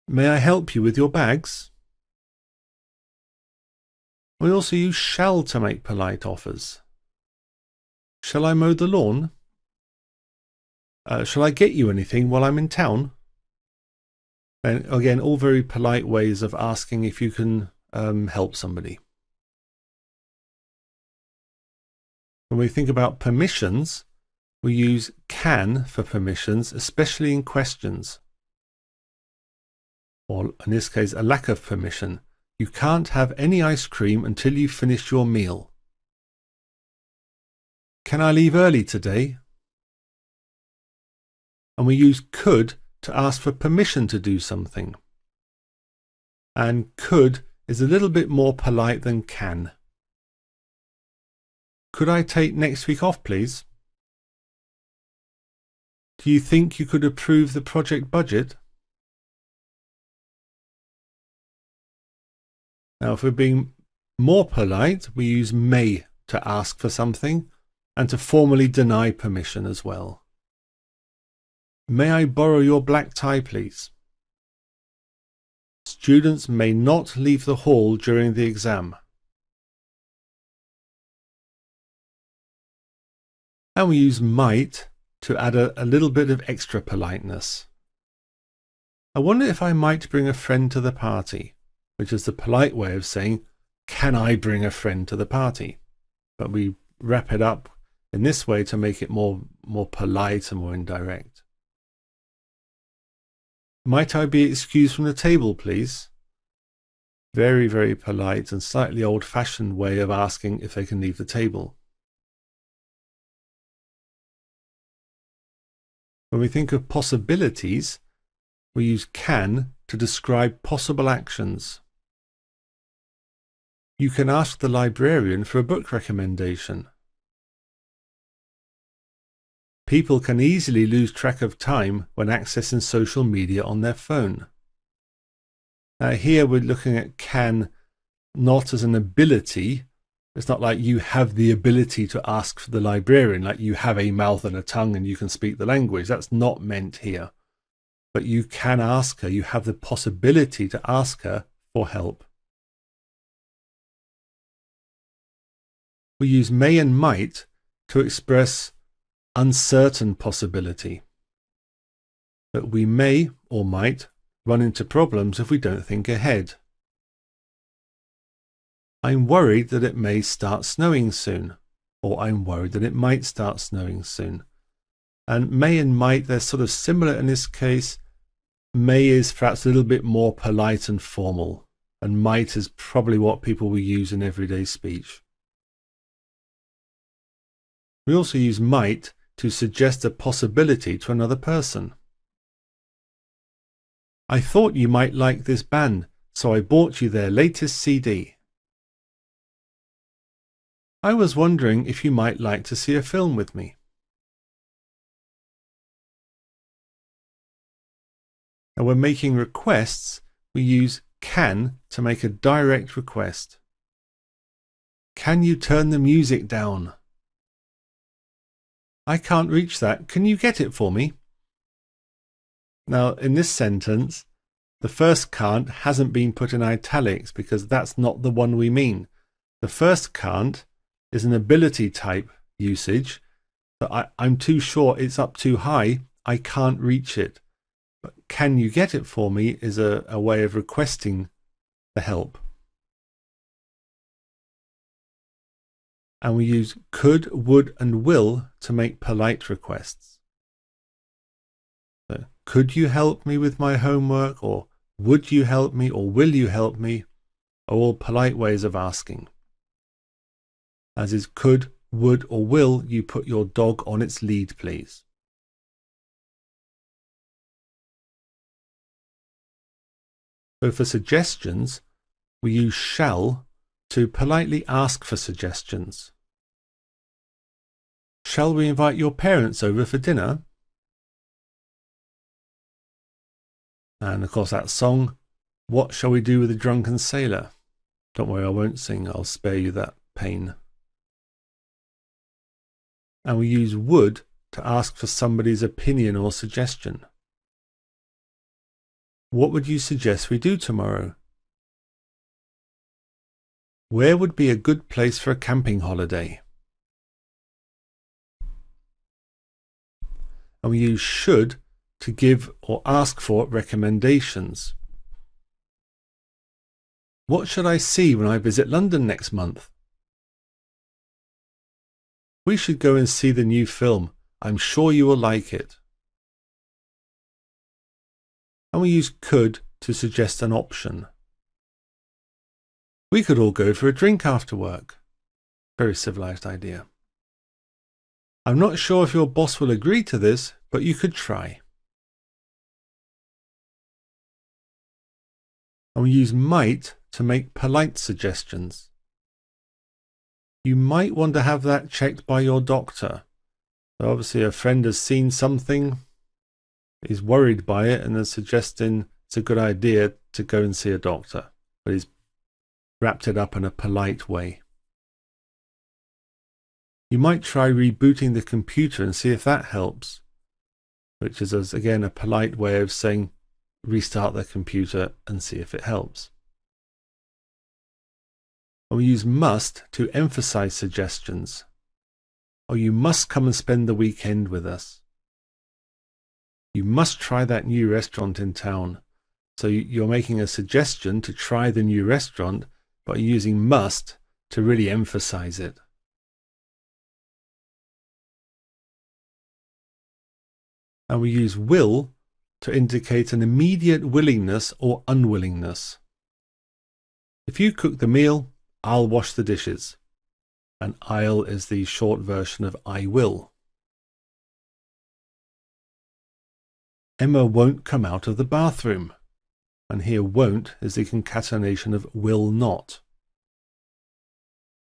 May I help you with your bags? We also use shall to make polite offers. Shall I mow the lawn? Shall I get you anything while I'm in town? And again, all very polite ways of asking if you can help somebody. When we think about permissions, we use can for permissions, especially in questions. Or in this case, a lack of permission. You can't have any ice cream until you've finished your meal. Can I leave early today? And we use could to ask for permission to do something. And could is a little bit more polite than can. Could I take next week off, please? Do you think you could approve the project budget? Now, if we're being more polite, we use may to ask for something and to formally deny permission as well. May I borrow your black tie, please? Students may not leave the hall during the exam. And we use might to add a little bit of extra politeness. I wonder if I might bring a friend to the party, which is the polite way of saying, can I bring a friend to the party? But we wrap it up in this way to make it more polite and more indirect. Might I be excused from the table, please? Very, very polite and slightly old-fashioned way of asking if they can leave the table. When we think of possibilities, we use can to describe possible actions. You can ask the librarian for a book recommendation. People can easily lose track of time when accessing social media on their phone. Now here we're looking at can not as an ability. It's not like you have the ability to ask for the librarian, like you have a mouth and a tongue and you can speak the language. That's not meant here. But you can ask her, you have the possibility to ask her for help. We use may and might to express uncertain possibility. That we may or might run into problems if we don't think ahead. I'm worried that it may start snowing soon, or I'm worried that it might start snowing soon. And may and might, they're sort of similar in this case. May is perhaps a little bit more polite and formal, and might is probably what people will use in everyday speech. We also use might to suggest a possibility to another person. I thought you might like this band, so I bought you their latest CD. I was wondering if you might like to see a film with me. And when making requests, we use can to make a direct request. Can you turn the music down? I can't reach that. Can you get it for me? Now, in this sentence, the first can't hasn't been put in italics because that's not the one we mean. The first can't is an ability type usage. But I'm too short, it's up too high, I can't reach it. But can you get it for me is a way of requesting the help. And we use could, would, and will to make polite requests. So, could you help me with my homework? Or would you help me? Or will you help me? Are all polite ways of asking. As is could, would, or will you put your dog on its lead, please? So for suggestions, we use shall to politely ask for suggestions. Shall we invite your parents over for dinner? And of course that song, what shall we do with the drunken sailor? Don't worry, I won't sing, I'll spare you that pain. And we use would to ask for somebody's opinion or suggestion. What would you suggest we do tomorrow? Where would be a good place for a camping holiday? And we use should to give or ask for recommendations. What should I see when I visit London next month? We should go and see the new film. I'm sure you will like it. And we use could to suggest an option. We could all go for a drink after work. Very civilized idea. I'm not sure if your boss will agree to this, but you could try. And we use might to make polite suggestions. You might want to have that checked by your doctor. So obviously a friend has seen something, is worried by it, and is suggesting it's a good idea to go and see a doctor, but he's wrapped it up in a polite way. You might try rebooting the computer and see if that helps, which is, again, a polite way of saying restart the computer and see if it helps. And we use must to emphasize suggestions. Or you must come and spend the weekend with us. You must try that new restaurant in town. So you're making a suggestion to try the new restaurant, but you're using must to really emphasize it. And we use will to indicate an immediate willingness or unwillingness. If you cook the meal, I'll wash the dishes. And I'll is the short version of I will. Emma won't come out of the bathroom. And here won't is the concatenation of will not.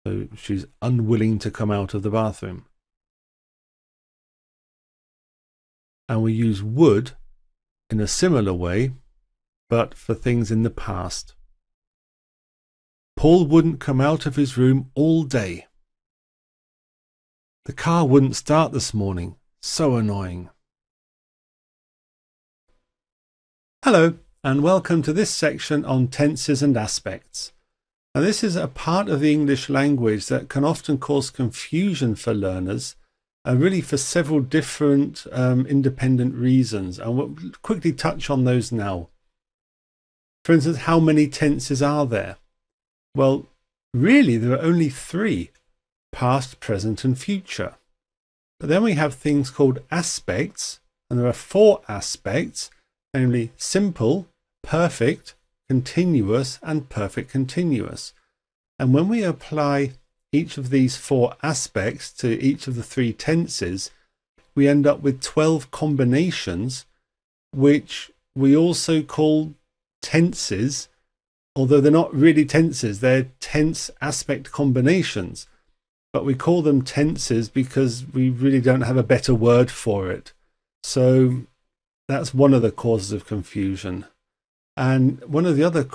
So she's unwilling to come out of the bathroom. And we use would in a similar way, but for things in the past. Paul wouldn't come out of his room all day. The car wouldn't start this morning. So annoying. Hello, and welcome to this section on tenses and aspects. Now, this is a part of the English language that can often cause confusion for learners, really for several different independent reasons, and we'll quickly touch on those now. For instance, how many tenses are there? Well, really there are only 3, past, present and future. But then we have things called aspects, and there are 4 aspects, namely simple, perfect, continuous and perfect continuous. And when we apply each of these 4 aspects to each of the 3 tenses, we end up with 12 combinations, which we also call tenses, although they're not really tenses, they're tense aspect combinations. But we call them tenses because we really don't have a better word for it. So that's one of the causes of confusion. And one of the other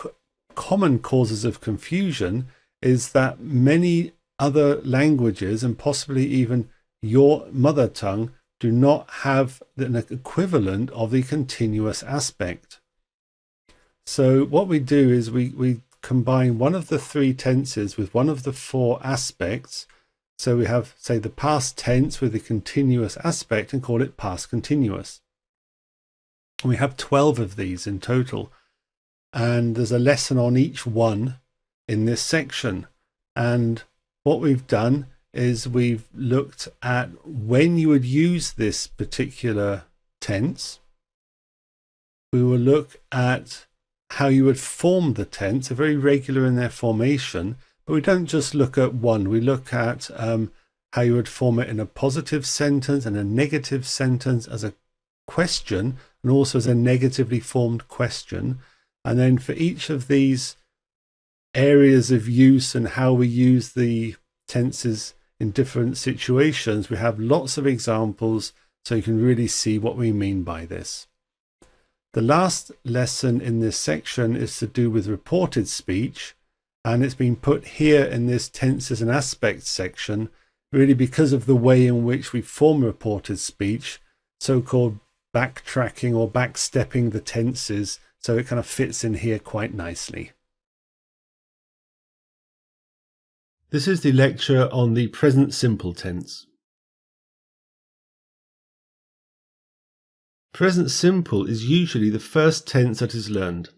common causes of confusion is that many other languages, and possibly even your mother tongue, do not have an equivalent of the continuous aspect. So what we do is we combine one of the 3 tenses with one of the 4 aspects. So we have, say, the past tense with the continuous aspect and call it past continuous. And we have 12 of these in total. And there's a lesson on each one in this section. And what we've done is we've looked at when you would use this particular tense. We will look at how you would form the tense. They're very regular in their formation, but we don't just look at one. We look at how you would form it in a positive sentence and a negative sentence, as a question, and also as a negatively formed question. And then for each of these areas of use and how we use the tenses in different situations, we have lots of examples so you can really see what we mean by this. The last lesson in this section is to do with reported speech, and it's been put here in this tenses and aspects section really because of the way in which we form reported speech, so-called backtracking or backstepping the tenses, so it kind of fits in here quite nicely. This is the lecture on the present simple tense. Present simple is usually the first tense that is learned,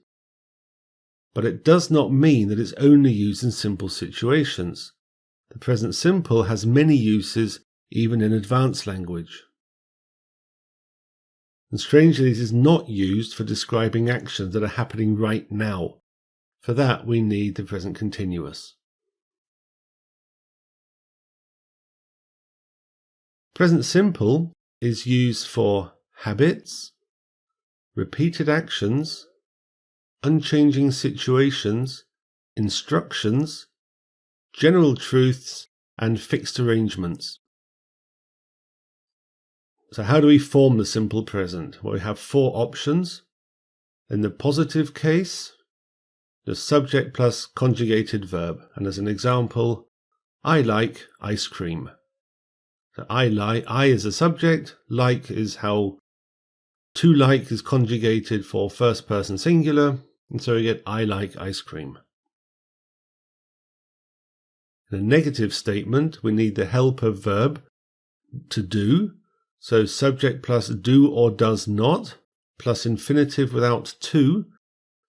but it does not mean that it's only used in simple situations. The present simple has many uses even in advanced language. And strangely, it is not used for describing actions that are happening right now. For that, we need the present continuous. Present simple is used for habits, repeated actions, unchanging situations, instructions, general truths, and fixed arrangements. So how do we form the simple present? Well, we have four options. In the positive case, the subject plus conjugated verb. And as an example, I like ice cream. So I is the subject, like is how to like is conjugated for first person singular, and so we get I like ice cream. In a negative statement, we need the helper verb to do, so subject plus do or does not, plus infinitive without to,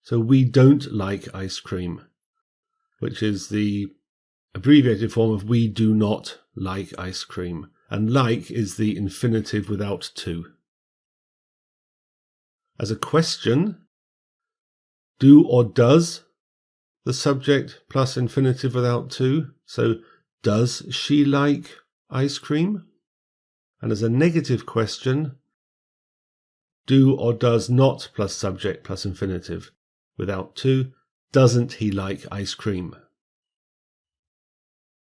so we don't like ice cream, which is the abbreviated form of we do not like ice cream, and like is the infinitive without to. As a question, do or does the subject plus infinitive without to, so does she like ice cream? And as a negative question, do or does not plus subject plus infinitive without to, doesn't he like ice cream?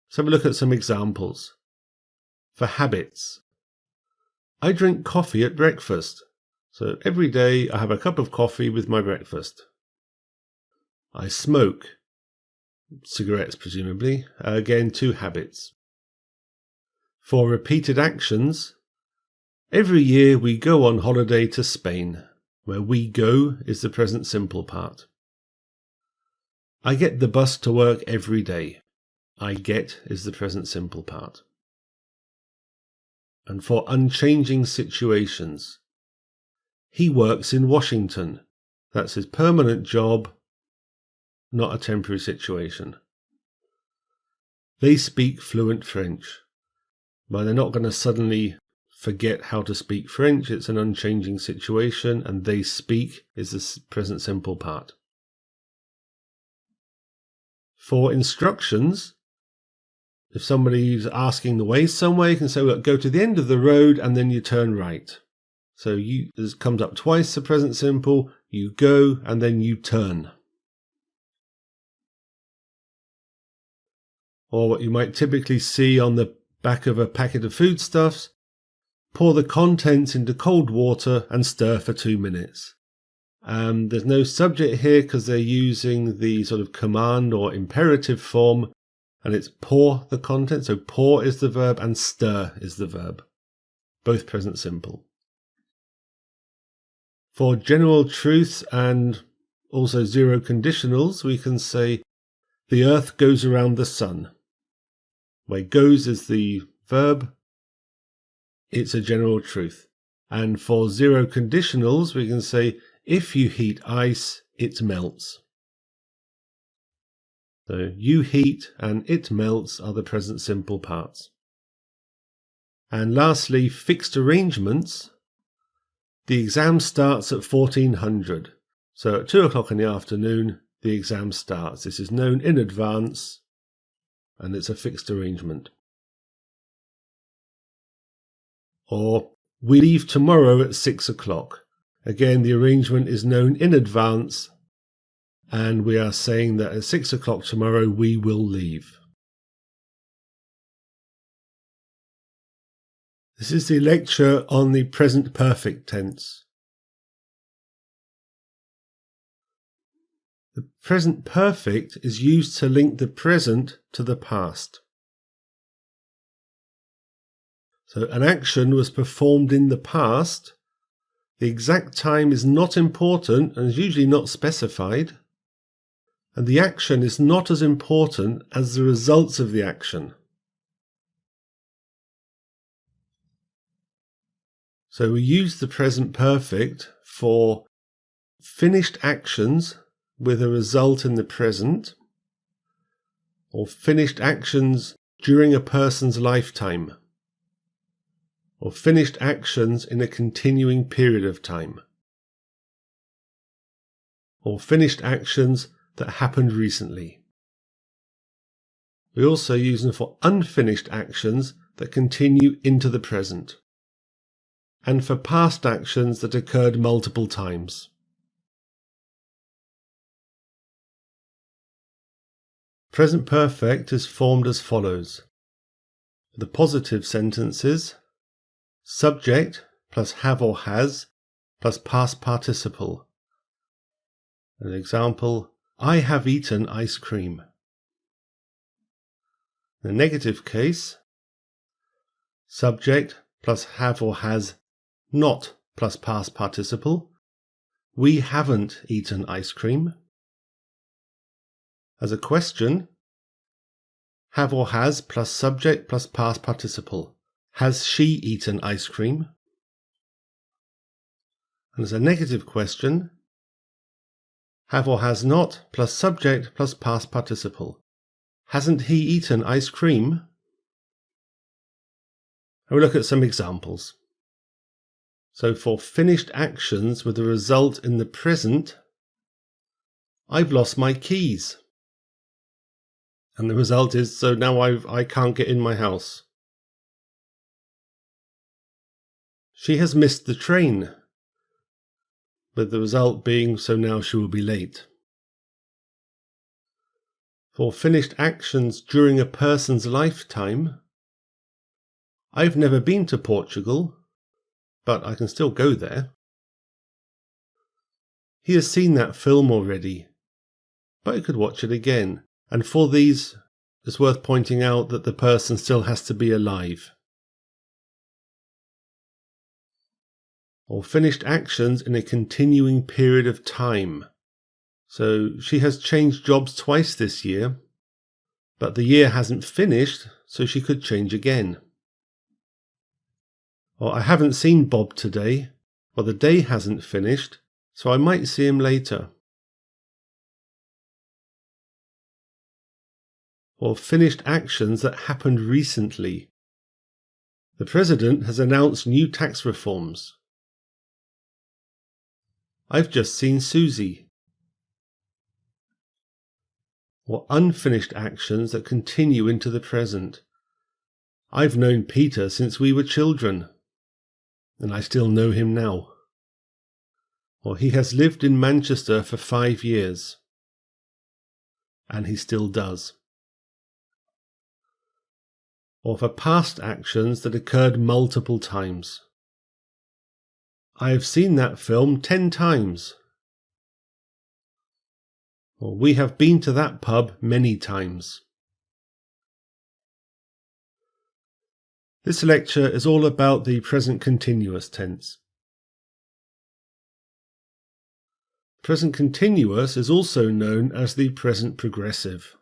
So have a look at some examples. For habits, I drink coffee at breakfast. So every day I have a cup of coffee with my breakfast. I smoke. Cigarettes, presumably. Again, two habits. For repeated actions, every year we go on holiday to Spain, where we go is the present simple part. I get the bus to work every day. I get is the present simple part. And for unchanging situations, he works in Washington. That's his permanent job, not a temporary situation. They speak fluent French. But they're not going to suddenly forget how to speak French. It's an unchanging situation, and they speak is the present simple part. For instructions, if somebody's asking the way somewhere, you can say, well, go to the end of the road and then you turn right. So this comes up twice, the present simple. You go and then you turn. Or what you might typically see on the back of a packet of foodstuffs, pour the contents into cold water and stir for 2 minutes. There's no subject here because they're using the sort of command or imperative form, and it's pour the contents. So pour is the verb and stir is the verb. Both present simple. For general truths and also zero conditionals, we can say the earth goes around the sun. Where goes is the verb, it's a general truth. And for zero conditionals, we can say if you heat ice, it melts. So you heat and it melts are the present simple parts. And lastly, fixed arrangements. The exam starts at 1400. So at 2 o'clock in the afternoon, the exam starts. This is known in advance and it's a fixed arrangement. Or we leave tomorrow at 6 o'clock. Again, the arrangement is known in advance and we are saying that at 6 o'clock tomorrow we will leave. This is the lecture on the present perfect tense. The present perfect is used to link the present to the past. So an action was performed in the past. The exact time is not important and is usually not specified. And the action is not as important as the results of the action. So we use the present perfect for finished actions with a result in the present, or finished actions during a person's lifetime, or finished actions in a continuing period of time, or finished actions that happened recently. We also use them for unfinished actions that continue into the present, and for past actions that occurred multiple times. Present perfect is formed as follows. For the positive sentences, subject plus have or has plus past participle. An example, I have eaten ice cream. In the negative case, subject plus have or has not plus past participle. We haven't eaten ice cream. As a question, have or has plus subject plus past participle. Has she eaten ice cream? And as a negative question, have or has not plus subject plus past participle. Hasn't he eaten ice cream? And we'll look at some examples. So for finished actions with a result in the present, I've lost my keys. And the result is, so now I can't get in my house. She has missed the train, with the result being, so now she will be late. For finished actions during a person's lifetime, I've never been to Portugal, but I can still go there. He has seen that film already, but he could watch it again. And for these, it's worth pointing out that the person still has to be alive. Or finished actions in a continuing period of time. So she has changed jobs twice this year, but the year hasn't finished, so she could change again. Or I haven't seen Bob today, or the day hasn't finished, so I might see him later. Or finished actions that happened recently. The President has announced new tax reforms. I've just seen Susie. Or unfinished actions that continue into the present. I've known Peter since we were children, and I still know him now. Or he has lived in Manchester for 5 years, and he still does. Or for past actions that occurred multiple times. I have seen that film 10 times. Or we have been to that pub many times. This lecture is all about the present continuous tense. Present continuous is also known as the present progressive,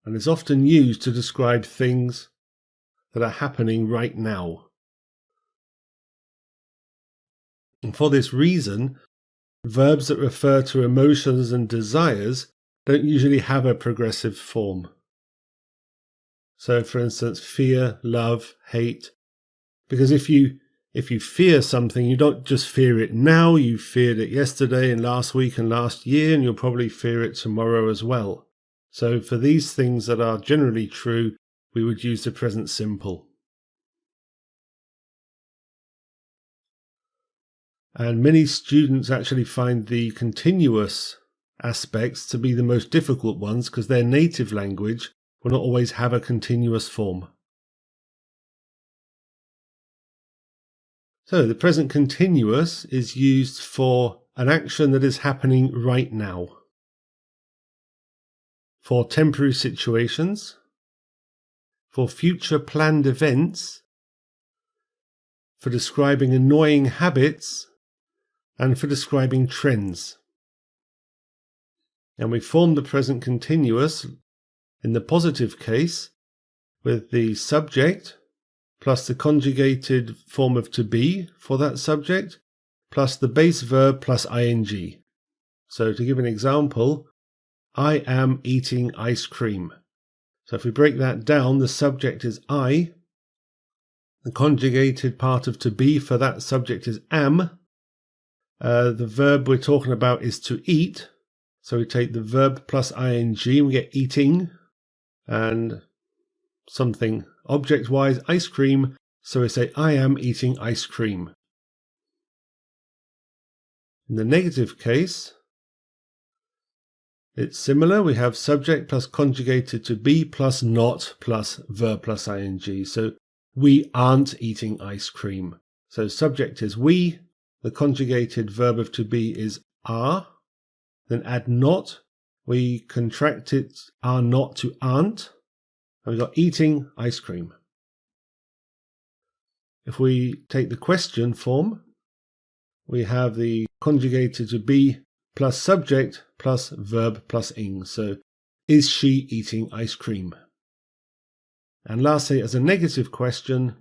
and is often used to describe things that are happening right now. And for this reason, verbs that refer to emotions and desires don't usually have a progressive form. So for instance, fear, love, hate, because if you fear something, you don't just fear it now, you feared it yesterday and last week and last year, and you'll probably fear it tomorrow as well. So for these things that are generally true, we would use the present simple. And many students actually find the continuous aspects to be the most difficult ones because their native language will not always have a continuous form. So the present continuous is used for an action that is happening right now. For temporary situations, for future planned events, for describing annoying habits, and for describing trends. And we form the present continuous in the positive case with the subject plus the conjugated form of to be for that subject plus the base verb plus ing. So to give an example, I am eating ice cream. So if we break that down, the subject is I, the conjugated part of to be for that subject is am, the verb we're talking about is to eat, so we take the verb plus ing, we get eating, and something object-wise, ice cream, so we say I am eating ice cream. In the negative case, it's similar. We have subject plus conjugated to be plus not plus verb plus ing. So we aren't eating ice cream. So subject is we, the conjugated verb of to be is are, then add not, we contract it are not to aren't, and we've got eating ice cream. If we take the question form, we have the conjugated to be plus subject plus verb plus ing. So, is she eating ice cream? And lastly, as a negative question,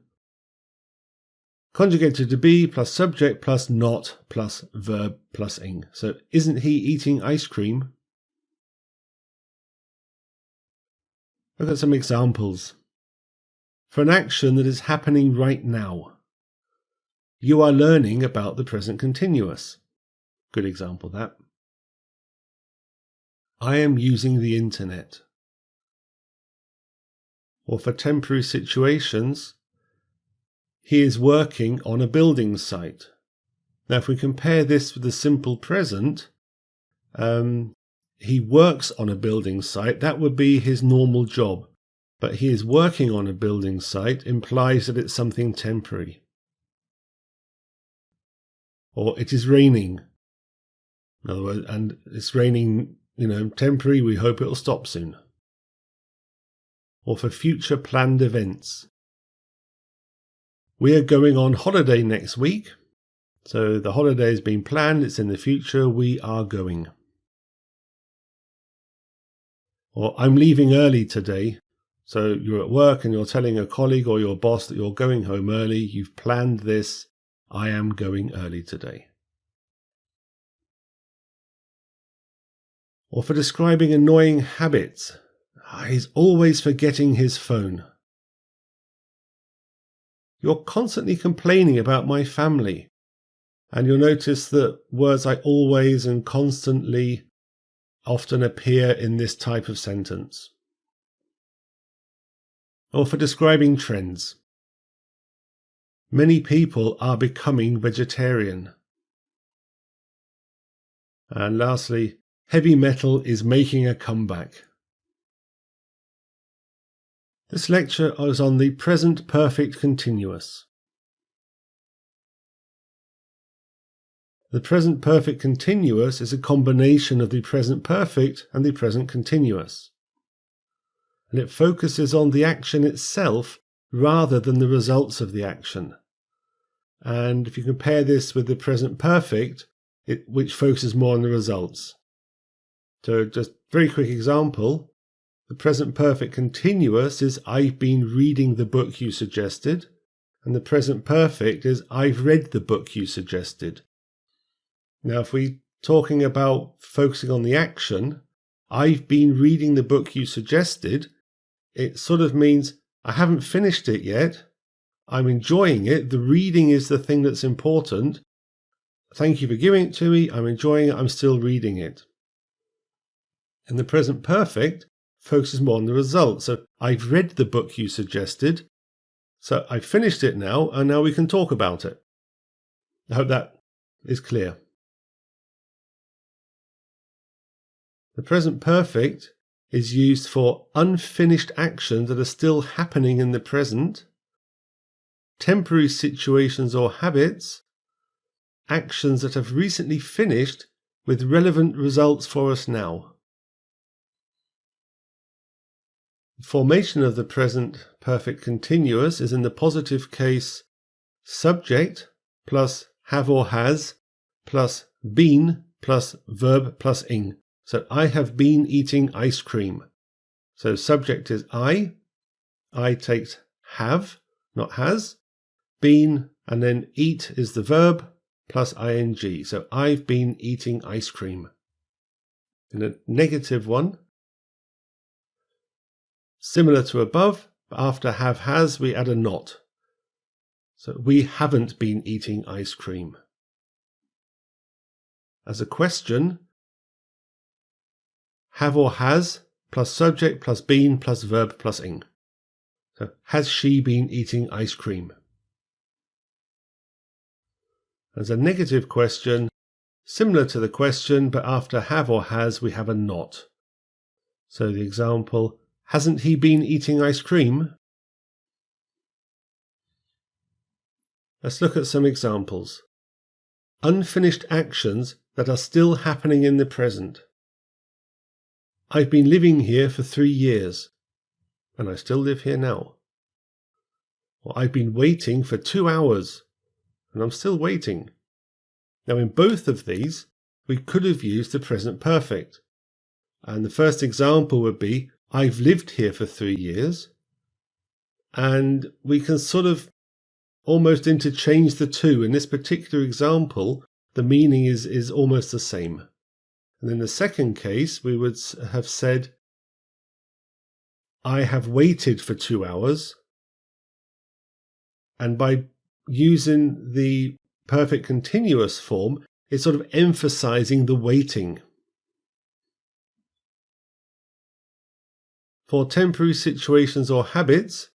conjugated to be plus subject plus not plus verb plus ing. So, isn't he eating ice cream? Look at some examples. For an action that is happening right now, you are learning about the present continuous. Good example, that. I am using the internet. Or for temporary situations, he is working on a building site. Now, if we compare this with the simple present, he works on a building site. That would be his normal job. But he is working on a building site implies that it's something temporary. Or it is raining. In other words, and it's raining, temporary, we hope it'll stop soon. Or for future planned events. We are going on holiday next week. So the holiday has been planned, it's in the future, we are going. Or I'm leaving early today. So you're at work and you're telling a colleague or your boss that you're going home early. You've planned this. I am going early today. Or for describing annoying habits. He's always forgetting his phone. You're constantly complaining about my family. And you'll notice that words like always and constantly often appear in this type of sentence. Or for describing trends. Many people are becoming vegetarian. And lastly, heavy metal is making a comeback. This lecture is on the present perfect continuous. The present perfect continuous is a combination of the present perfect and the present continuous. And it focuses on the action itself rather than the results of the action. And if you compare this with the present perfect, which focuses more on the results. So just very quick example, the present perfect continuous is I've been reading the book you suggested, and the present perfect is I've read the book you suggested. Now if we're talking about focusing on the action, I've been reading the book you suggested, it sort of means I haven't finished it yet, I'm enjoying it, the reading is the thing that's important. Thank you for giving it to me, I'm enjoying it, I'm still reading it. And the present perfect focuses more on the result. So I've read the book you suggested, so I've finished it now, and now we can talk about it. I hope that is clear. The present perfect is used for unfinished actions that are still happening in the present, temporary situations or habits, actions that have recently finished with relevant results for us now. The formation of the present perfect continuous is in the positive case subject plus have or has plus been plus verb plus ing. So I have been eating ice cream. So subject is I takes have, not has, been, and then eat is the verb plus ing. So I've been eating ice cream. In a negative one, similar to above, but after have has we add a not. So we haven't been eating ice cream. As a question, have or has plus subject plus been plus verb plus ing. So has she been eating ice cream? As a negative question, similar to the question, but after have or has we have a not. So the example, hasn't he been eating ice cream? Let's look at some examples. Unfinished actions that are still happening in the present. I've been living here for 3 years, and I still live here now. Or I've been waiting for 2 hours, and I'm still waiting. Now in both of these, we could have used the present perfect. And the first example would be, I've lived here for 3 years. And we can sort of almost interchange the two. In this particular example, the meaning is almost the same. And in the second case, we would have said, I have waited for 2 hours. And by using the perfect continuous form, it's sort of emphasizing the waiting. For temporary situations or habits,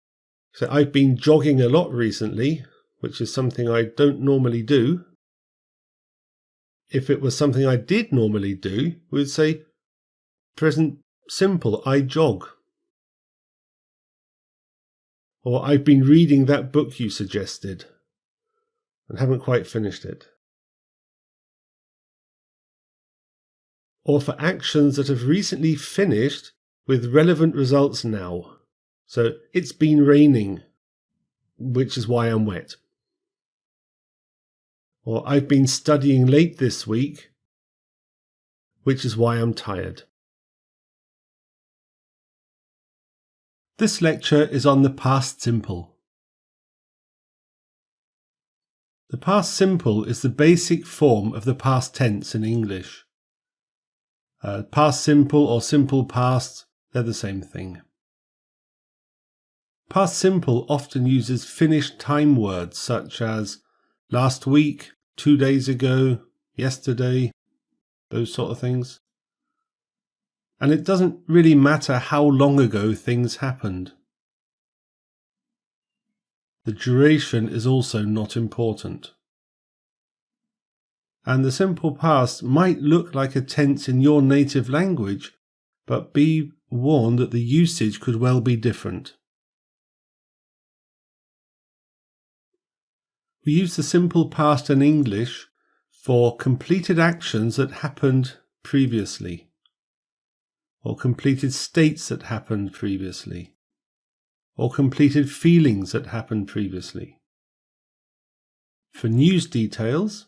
so I've been jogging a lot recently, which is something I don't normally do. If it was something I did normally do, we would say present simple, I jog. Or I've been reading that book you suggested and haven't quite finished it. Or for actions that have recently finished with relevant results now. So it's been raining, which is why I'm wet. Or I've been studying late this week, which is why I'm tired. This lecture is on the past simple. The past simple is the basic form of the past tense in English. Past simple or simple past, they're the same thing. Past simple often uses finished time words such as last week, 2 days ago, yesterday, those sort of things. And it doesn't really matter how long ago things happened. The duration is also not important. And the simple past might look like a tense in your native language, but be warned that the usage could well be different. We use the simple past in English for completed actions that happened previously, or completed states that happened previously, or completed feelings that happened previously. For news details,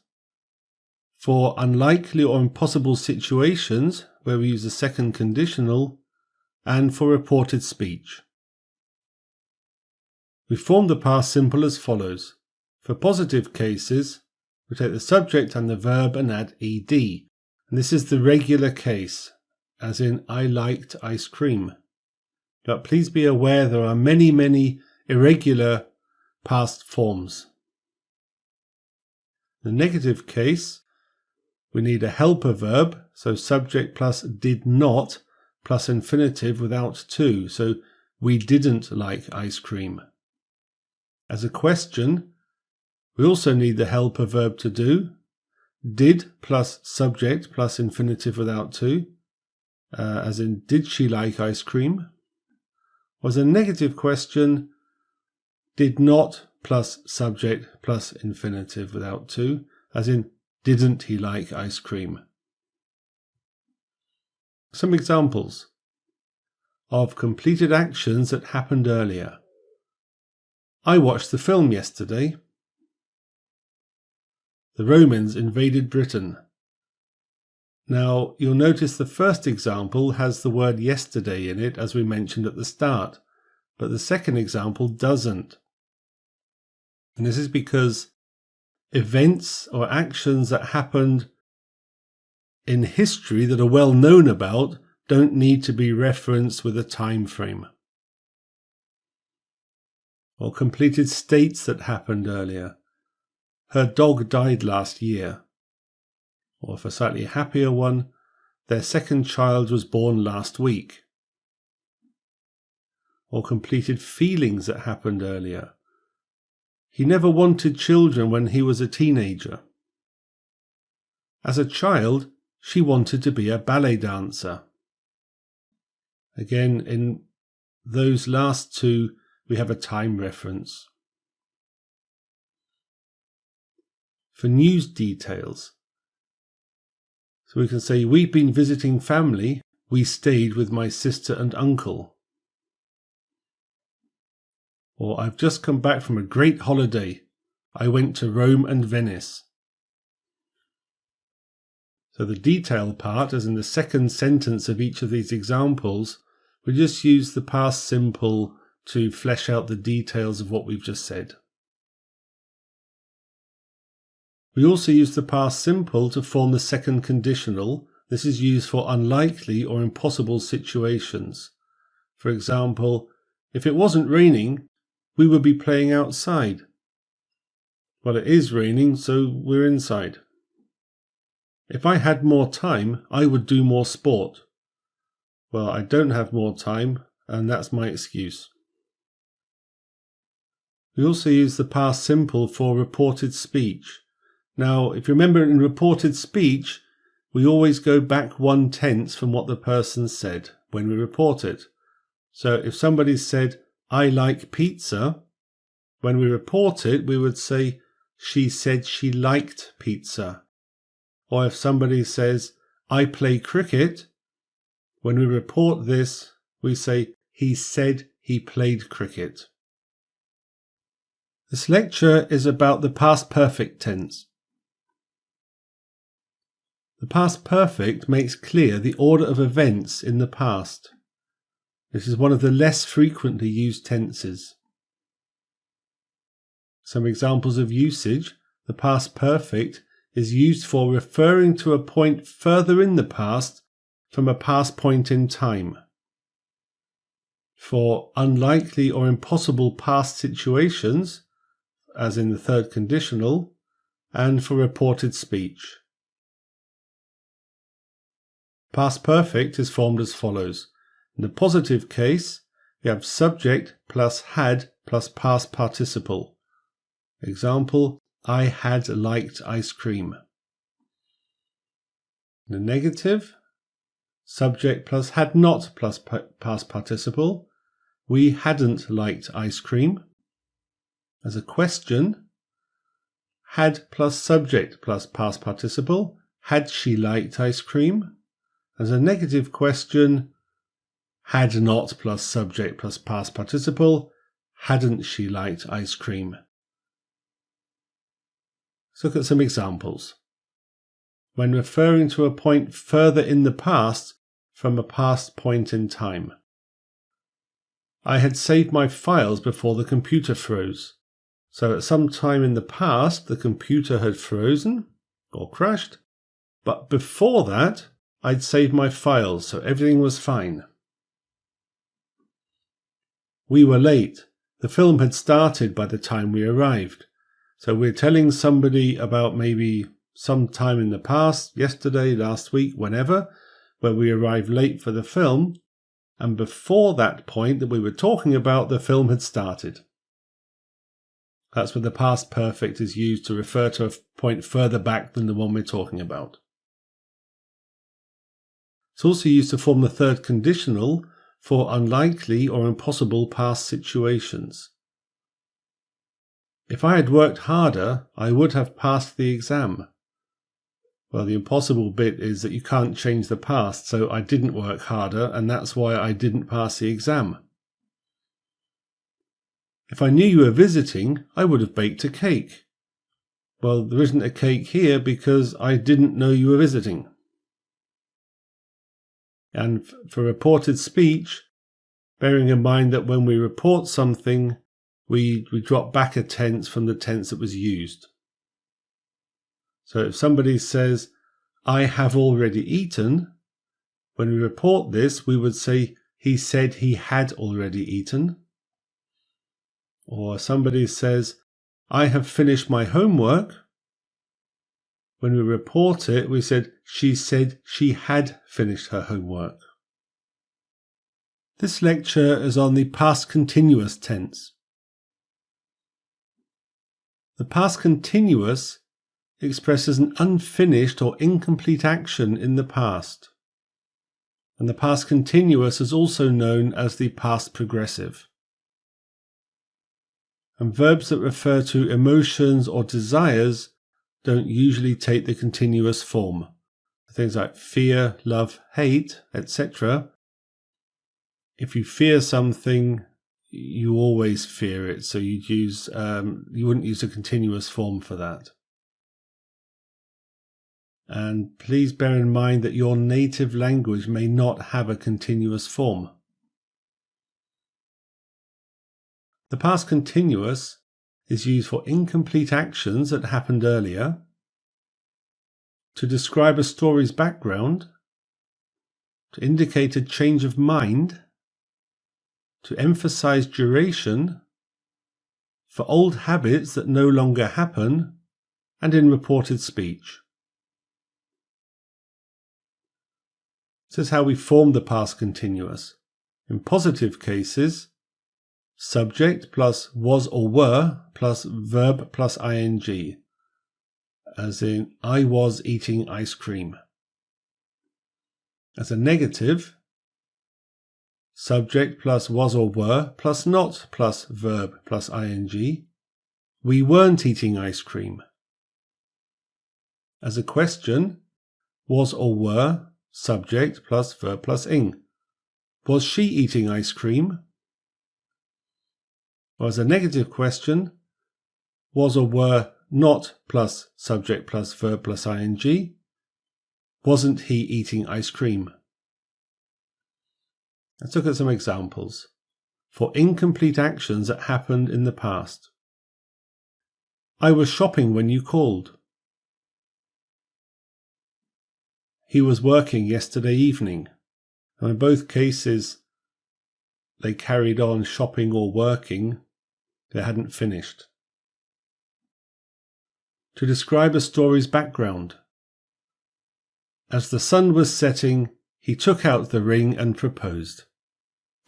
for unlikely or impossible situations where we use a second conditional, and for reported speech. We form the past simple as follows. For positive cases, we take the subject and the verb and add ed. And this is the regular case, as in I liked ice cream. But please be aware there are many irregular past forms. The negative case, we need a helper verb, so subject plus did not plus infinitive without to. So we didn't like ice cream. As a question, we also need the helper verb to do. Did plus subject plus infinitive without to, as in did she like ice cream? Was a negative question, did not plus subject plus infinitive without to, as in didn't he like ice cream? Some examples of completed actions that happened earlier. I watched the film yesterday. The Romans invaded Britain. Now, you'll notice the first example has the word yesterday in it, as we mentioned at the start, but the second example doesn't. And this is because events or actions that happened in history that are well known about don't need to be referenced with a time frame. Or completed states that happened earlier. Her dog died last year. Or for a slightly happier one, their second child was born last week. Or completed feelings that happened earlier. He never wanted children when he was a teenager. As a child, she wanted to be a ballet dancer. Again, in those last two, we have a time reference. for news details. So we can say, we've been visiting family. We stayed with my sister and uncle. Or I've just come back from a great holiday. I went to Rome and Venice. So the detail part, as in the second sentence of each of these examples, we just use the past simple to flesh out the details of what we've just said. We also use the past simple to form the second conditional. This is used for unlikely or impossible situations. For example, if it wasn't raining, we would be playing outside. Well, it is raining, so we're inside. If I had more time, I would do more sport. Well, I don't have more time, and that's my excuse. We also use the past simple for reported speech. Now, if you remember, in reported speech, we always go back 1/10 from what the person said when we report it. So if somebody said, I like pizza, when we report it, we would say, she said she liked pizza. Or if somebody says, I play cricket, when we report this, we say, he said he played cricket. This lecture is about the past perfect tense. The past perfect makes clear the order of events in the past. This is one of the less frequently used tenses. Some examples of usage: the past perfect is used for referring to a point further in the past from a past point in time. For unlikely or impossible past situations, as in the third conditional, and for reported speech. Past perfect is formed as follows. In the positive case, we have subject plus had plus past participle. Example, I had liked ice cream. In the negative, subject plus had not plus past participle. We hadn't liked ice cream. As a question, had plus subject plus past participle. Had she liked ice cream? As a negative question, had not plus subject plus past participle. Hadn't she liked ice cream? Let's look at some examples. When referring to a point further in the past from a past point in time. I had saved my files before the computer froze. So at some time in the past, the computer had frozen or crashed, but before that, I'd saved my files, so everything was fine. We were late. The film had started by the time we arrived. So we're telling somebody about maybe some time in the past, yesterday, last week, whenever, where we arrived late for the film, and before that point that we were talking about, the film had started. That's where the past perfect is used to refer to a point further back than the one we're talking about. It's also used to form the third conditional for unlikely or impossible past situations. If I had worked harder, I would have passed the exam. Well, the impossible bit is that you can't change the past, so I didn't work harder, and that's why I didn't pass the exam. If I knew you were visiting, I would have baked a cake. Well, there isn't a cake here because I didn't know you were visiting. And for reported speech, bearing in mind that when we report something, we drop back a tense from the tense that was used. So if somebody says, I have already eaten, when we report this, we would say, he said he had already eaten. Or somebody says, I have finished my homework. When we report it, we said, she said she had finished her homework. This lecture is on the past continuous tense. The past continuous expresses an unfinished or incomplete action in the past. And the past continuous is also known as the past progressive. And verbs that refer to emotions or desires don't usually take the continuous form. Things like fear, love, hate, etc. If you fear something, you always fear it, so you wouldn't use a continuous form for that. And please bear in mind that your native language may not have a continuous form. The past continuous is used for incomplete actions that happened earlier, to describe a story's background, to indicate a change of mind, to emphasize duration, for old habits that no longer happen, and in reported speech. This is how we form the past continuous. In positive cases, subject plus was or were plus verb plus ing, as in I was eating ice cream. As a negative, subject plus was or were plus not plus verb plus ing, we weren't eating ice cream. As a question, was or were, subject plus verb plus ing, was she eating ice cream? Or as a negative question, was or were not plus subject plus verb plus ing, wasn't he eating ice cream? Let's look at some examples. For incomplete actions that happened in the past. I was shopping when you called. He was working yesterday evening. And in both cases, they carried on shopping or working. They hadn't finished. To describe a story's background. As the sun was setting, he took out the ring and proposed.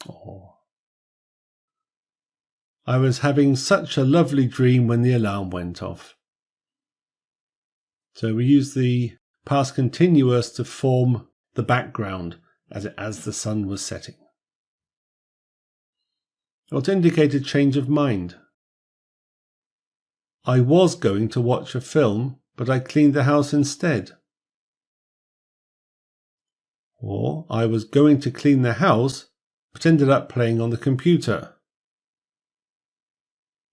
Oh. I was having such a lovely dream when the alarm went off. So we use the past continuous to form the background as the sun was setting. Or to indicate a change of mind. I was going to watch a film, but I cleaned the house instead. Or I was going to clean the house, but ended up playing on the computer.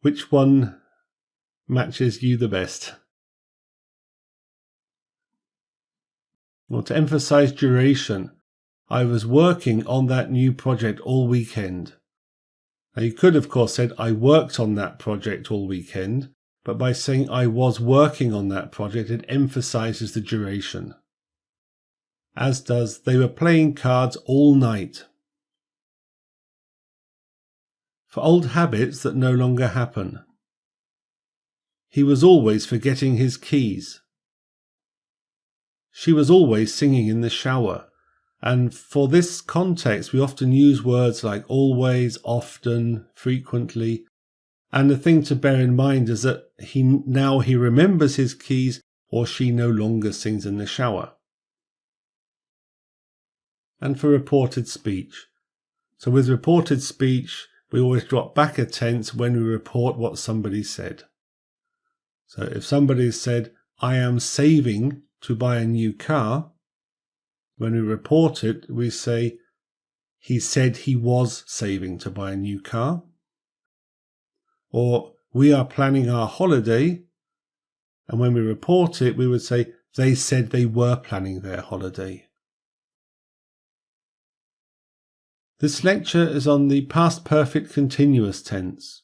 Which one matches you the best? Or to emphasize duration, I was working on that new project all weekend. Now you could of course said I worked on that project all weekend, but by saying I was working on that project, it emphasizes the duration. As does they were playing cards all night. For old habits that no longer happen. He was always forgetting his keys. She was always singing in the shower. And for this context, we often use words like always, often, frequently. And the thing to bear in mind is that now he remembers his keys, or she no longer sings in the shower. And for reported speech. So with reported speech, we always drop back a tense when we report what somebody said. So if somebody said, I am saving to buy a new car, when we report it, we say, he said he was saving to buy a new car. Or we are planning our holiday, and when we report it, we would say, they said they were planning their holiday. This lecture is on the past perfect continuous tense.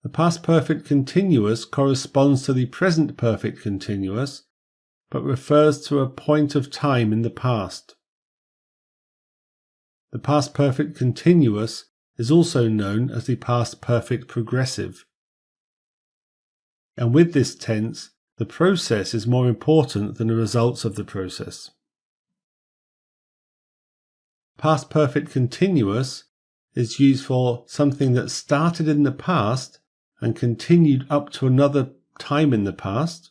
The past perfect continuous corresponds to the present perfect continuous, but refers to a point of time in the past. The past perfect continuous is also known as the past perfect progressive. And with this tense, the process is more important than the results of the process. Past perfect continuous is used for something that started in the past and continued up to another time in the past,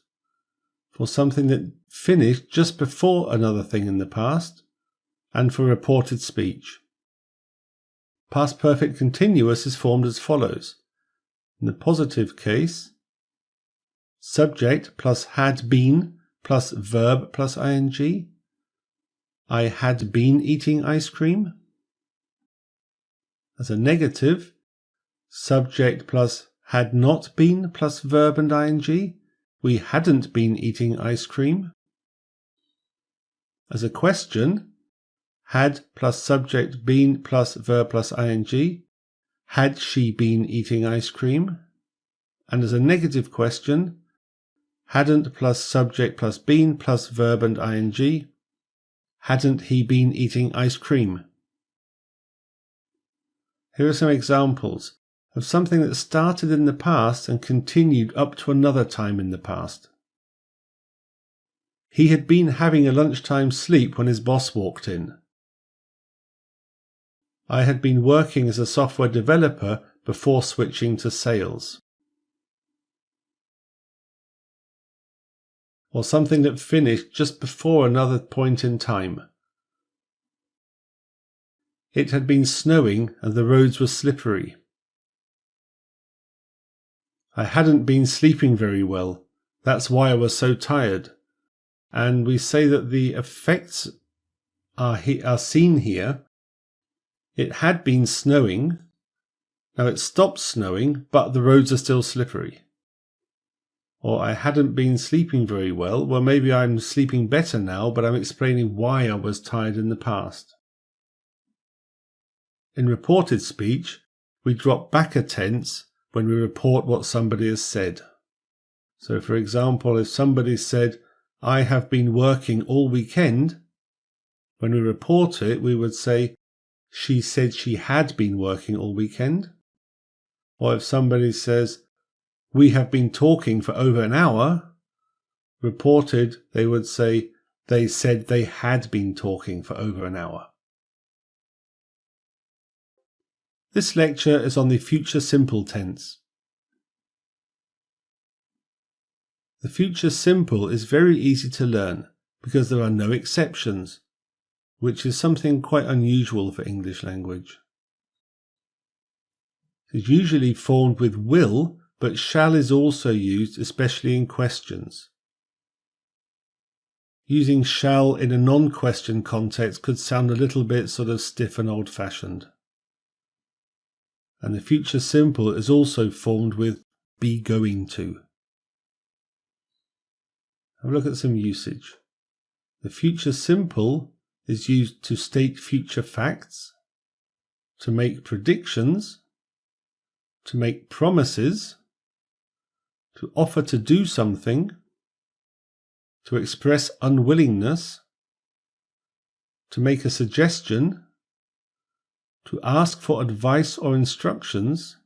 for something that finished just before another thing in the past, and for reported speech. Past perfect continuous is formed as follows. In the positive case, subject plus had been plus verb plus ing. I had been eating ice cream. As a negative, subject plus had not been plus verb and ing. We hadn't been eating ice cream. As a question, had plus subject been plus verb plus ing. Had she been eating ice cream? And as a negative question, hadn't plus subject plus been plus verb and ing. Hadn't he been eating ice cream? Here are some examples of something that started in the past and continued up to another time in the past. He had been having a lunchtime sleep when his boss walked in. I had been working as a software developer before switching to sales. Or something that finished just before another point in time. It had been snowing and the roads were slippery. I hadn't been sleeping very well. That's why I was so tired. And we say that the effects are seen here. It had been snowing. Now it stopped snowing, but the roads are still slippery. Or I hadn't been sleeping very well. Well, maybe I'm sleeping better now, but I'm explaining why I was tired in the past. In reported speech, we drop back a tense when we report what somebody has said. So, for example, if somebody said, I have been working all weekend, when we report it, we would say, she said she had been working all weekend. Or if somebody says, we have been talking for over an hour, reported, they would say, they said they had been talking for over an hour. This lecture is on the future simple tense. The future simple is very easy to learn because there are no exceptions, which is something quite unusual for English language. It is usually formed with will, but shall is also used, especially in questions. Using shall in a non-question context could sound a little bit sort of stiff and old-fashioned. And the future simple is also formed with be going to. Have a look at some usage. The future simple is used to state future facts, to make predictions, to make promises, to offer to do something, to express unwillingness, to make a suggestion, to ask for advice or instructions,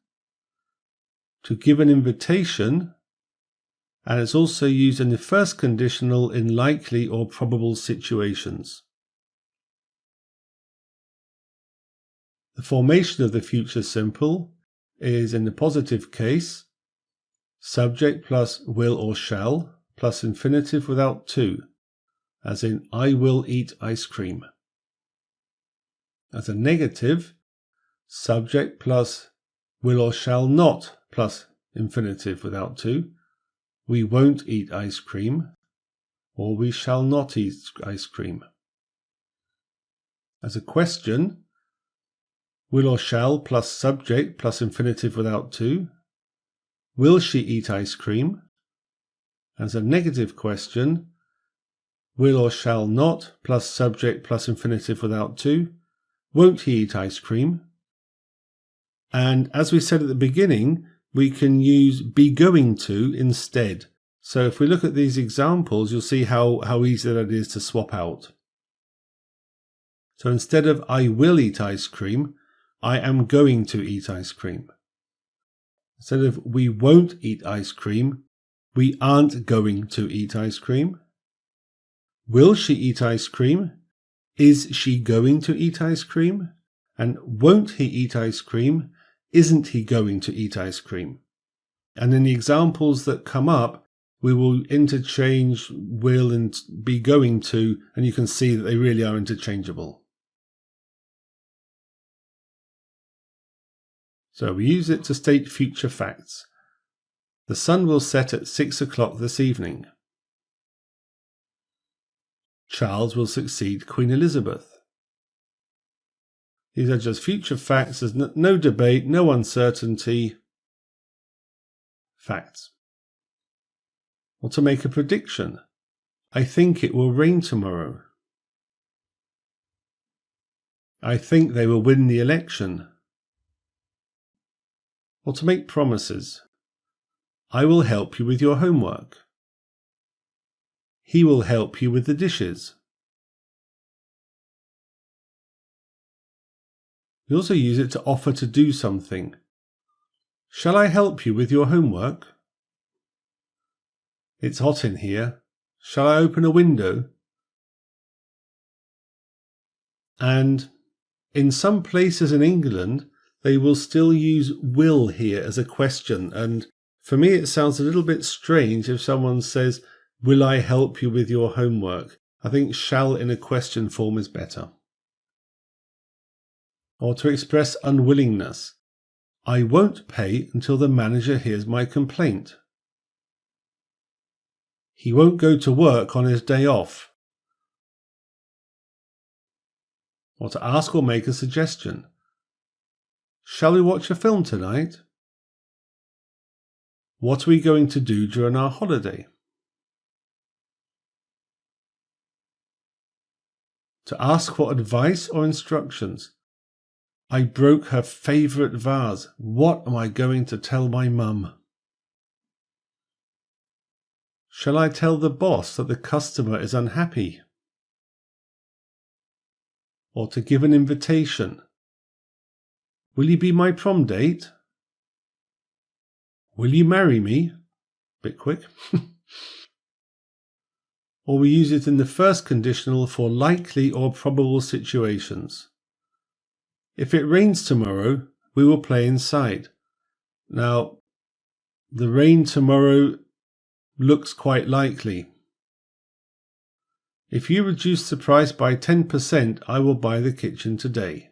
to give an invitation, and it's also used in the first conditional in likely or probable situations. The formation of the future simple is, in the positive case, subject plus will or shall plus infinitive without to, as in I will eat ice cream. As a negative, subject plus will or shall not plus infinitive without to, we won't eat ice cream, or we shall not eat ice cream. As a question, will or shall plus subject plus infinitive without to, will she eat ice cream? As a negative question, will or shall not plus subject plus infinitive without to, won't he eat ice cream? And as we said at the beginning, we can use be going to instead. So if we look at these examples, you'll see how easy that is to swap out. So instead of I will eat ice cream, I am going to eat ice cream. Instead of we won't eat ice cream, we aren't going to eat ice cream. Will she eat ice cream? Is she going to eat ice cream? And won't he eat ice cream? Isn't he going to eat ice cream? And in the examples that come up, we will interchange will and be going to, and you can see that they really are interchangeable. So we use it to state future facts. The sun will set at 6 o'clock this evening. Charles will succeed Queen Elizabeth. These are just future facts. There's no debate, no uncertainty. Facts. Or to make a prediction. I think it will rain tomorrow. I think they will win the election. Or to make promises. I will help you with your homework. He will help you with the dishes. We also use it to offer to do something. Shall I help you with your homework? It's hot in here. Shall I open a window? And in some places in England, they will still use will here as a question. And for me, it sounds a little bit strange if someone says, will I help you with your homework? I think shall in a question form is better. Or to express unwillingness. I won't pay until the manager hears my complaint. He won't go to work on his day off. Or to ask or make a suggestion. Shall we watch a film tonight? What are we going to do during our holiday? To ask for advice or instructions. I broke her favourite vase. What am I going to tell my mum? Shall I tell the boss that the customer is unhappy? Or to give an invitation. Will you be my prom date? Will you marry me? Bit quick. Or we use it in the first conditional for likely or probable situations. If it rains tomorrow, we will play inside. Now, the rain tomorrow looks quite likely. If you reduce the price by 10%, I will buy the kitchen today.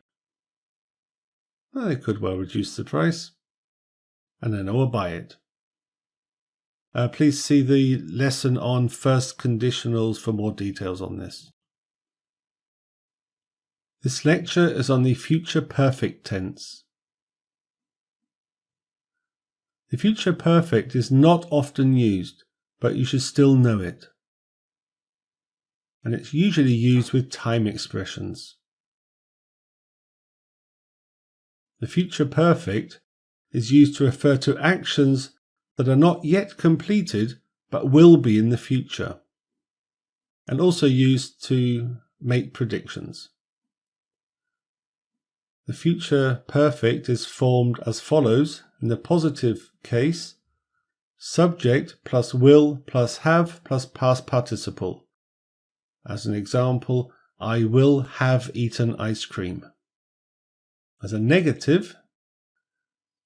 Well, they could well reduce the price, and then I will buy it. Please see the lesson on first conditionals for more details on this. This lecture is on the future perfect tense. The future perfect is not often used, but you should still know it. And it's usually used with time expressions. The future perfect is used to refer to actions that are not yet completed but will be in the future, and also used to make predictions. The future perfect is formed as follows. In the positive case, subject plus will plus have plus past participle. As an example, I will have eaten ice cream. As a negative,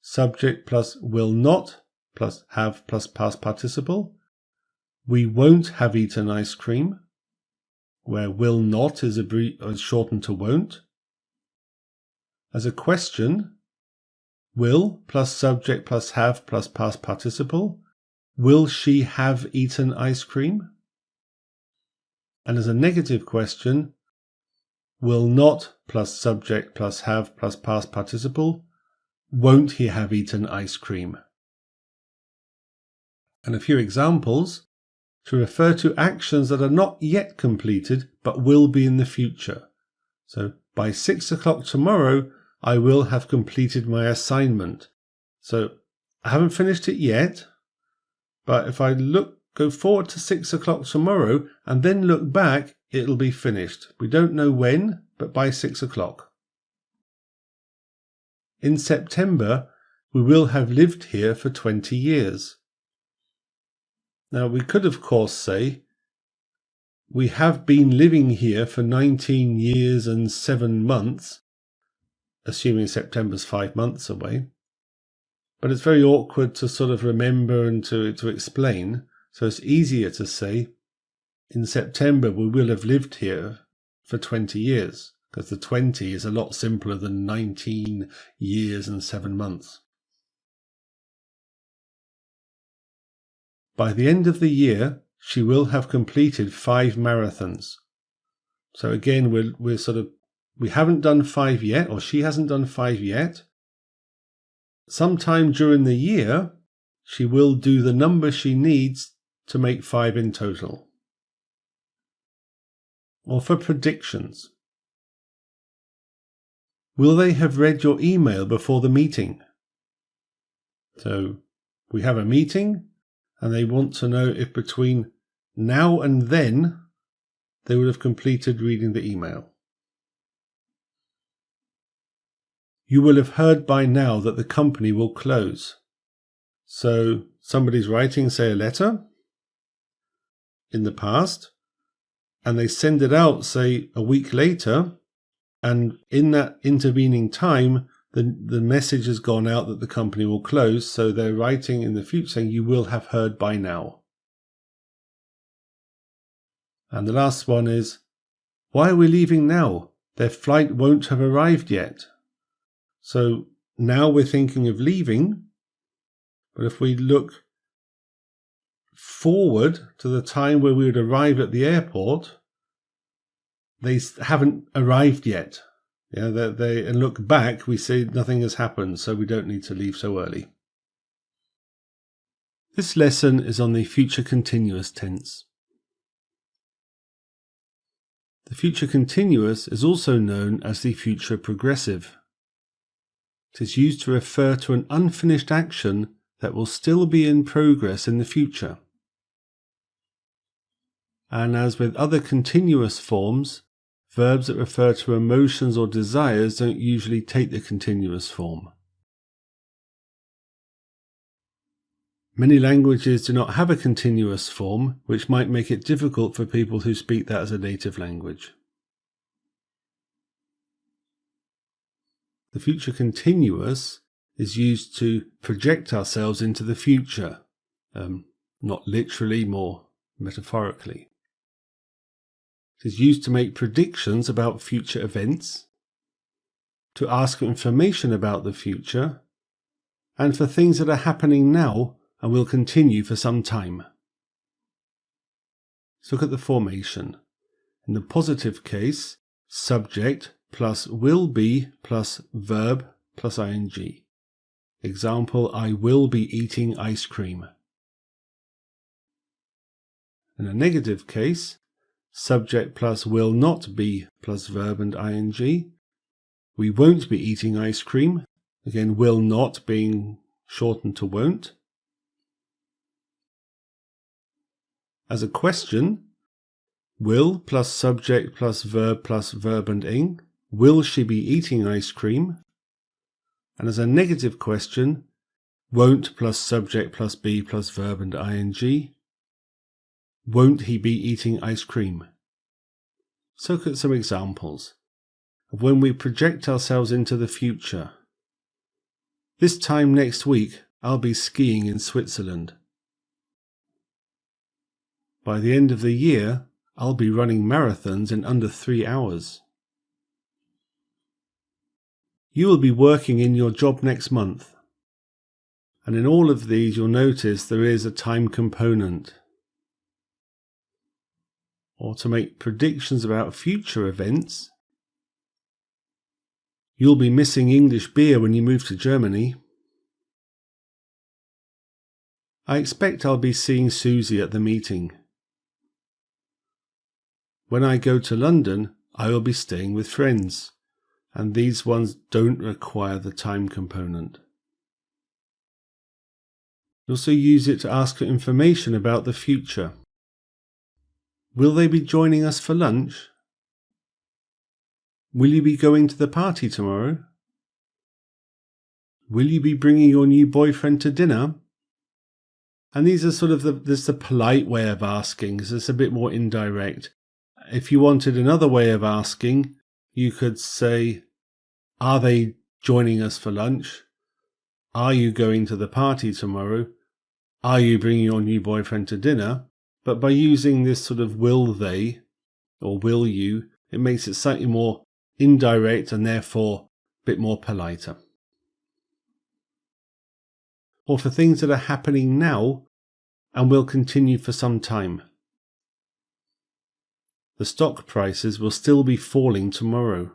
subject plus will not plus have plus past participle. We won't have eaten ice cream, where will not is shortened to won't. As a question, will plus subject plus have plus past participle. Will she have eaten ice cream? And as a negative question, will not plus subject plus have plus past participle. Won't he have eaten ice cream? And a few examples to refer to actions that are not yet completed but will be in the future. So by 6 o'clock tomorrow, I will have completed my assignment. So I haven't finished it yet, but if I go forward to 6 o'clock tomorrow and then look back, it'll be finished. We don't know when, but by 6 o'clock. In September, we will have lived here for 20 years. Now, we could, of course, say we have been living here for 19 years and 7 months, assuming September's 5 months away. But it's very awkward to sort of remember and to explain. So it's easier to say, in September we will have lived here for 20 years, because the 20 is a lot simpler than 19 years and 7 months. By the end of the year, she will have completed 5 marathons. So again, we haven't done 5 yet, or she hasn't done 5 yet. Sometime during the year, she will do the number she needs to make 5 in total. Or for predictions. Will they have read your email before the meeting? So we have a meeting and they want to know if between now and then they would have completed reading the email. You will have heard by now that the company will close. So somebody's writing, say, a letter in the past, and they send it out, say, a week later, and in that intervening time, the message has gone out that the company will close, so they're writing in the future saying you will have heard by now. And the last one is, why are we leaving now? Their flight won't have arrived yet. So now we're thinking of leaving, but if we look forward to the time where we would arrive at the airport, they haven't arrived yet. And look back, we see nothing has happened, so we don't need to leave so early. This lesson is on the future continuous tense. The future continuous is also known as the future progressive. It is used to refer to an unfinished action that will still be in progress in the future. And as with other continuous forms, verbs that refer to emotions or desires don't usually take the continuous form. Many languages do not have a continuous form, which might make it difficult for people who speak that as a native language. The future continuous is used to project ourselves into the future, not literally, more metaphorically. It is used to make predictions about future events, to ask for information about the future, and for things that are happening now and will continue for some time. Let's look at the formation. In the positive case, subject plus will be plus verb plus ing. Example, I will be eating ice cream. In a negative case, subject plus will not be plus verb and ing. We won't be eating ice cream. Again, will not being shortened to won't. As a question, will plus subject plus verb and ing. Will she be eating ice cream? And as a negative question, won't plus subject plus be plus verb and ing. Won't he be eating ice cream? So look at some examples of when we project ourselves into the future. This time next week, I'll be skiing in Switzerland. By the end of the year, I'll be running marathons in under 3 hours. You will be working in your job next month. And in all of these, you'll notice there is a time component. Or to make predictions about future events, you'll be missing English beer when you move to Germany. I expect I'll be seeing Susie at the meeting. When I go to London, I will be staying with friends. And these ones don't require the time component. You also use it to ask for information about the future. Will they be joining us for lunch? Will you be going to the party tomorrow? Will you be bringing your new boyfriend to dinner? And these are sort of the polite way of asking, because it's a bit more indirect. If you wanted another way of asking, you could say, are they joining us for lunch? Are you going to the party tomorrow? Are you bringing your new boyfriend to dinner? But by using this sort of will they or will you, it makes it slightly more indirect and therefore a bit more politer. Or for things that are happening now, and will continue for some time. The stock prices will still be falling tomorrow.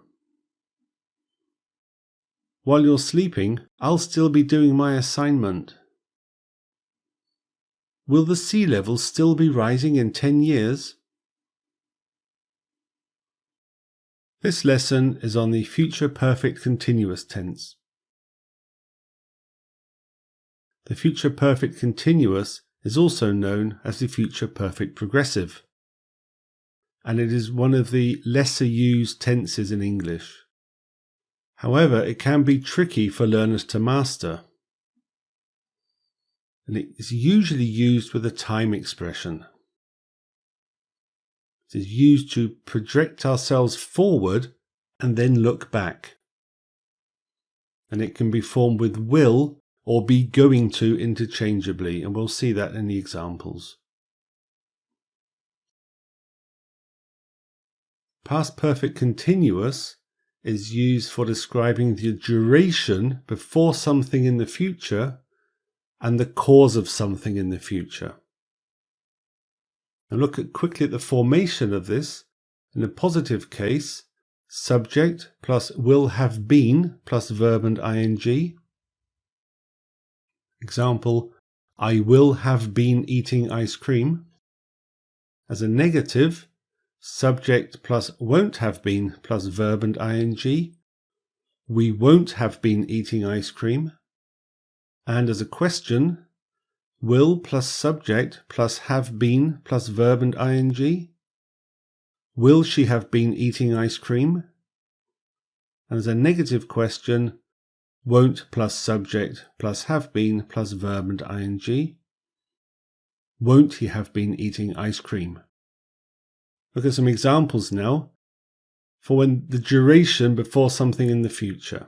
While you're sleeping, I'll still be doing my assignment. Will the sea level still be rising in 10 years? This lesson is on the future perfect continuous tense. The future perfect continuous is also known as the future perfect progressive, and it is one of the lesser used tenses in English. However, it can be tricky for learners to master, and it is usually used with a time expression. It is used to project ourselves forward and then look back. And it can be formed with will or be going to interchangeably, and we'll see that in the examples. Past perfect continuous is used for describing the duration before something in the future and the cause of something in the future. Now look quickly at the formation of this. In the positive case, subject plus will have been plus verb and ing. Example, I will have been eating ice cream. As a negative, subject plus won't have been plus verb and ing. We won't have been eating ice cream. And as a question, will plus subject plus have been plus verb and ing. Will she have been eating ice cream? And as a negative question, won't plus subject plus have been plus verb and ing. Won't he have been eating ice cream? Look at some examples now for when the duration before something in the future.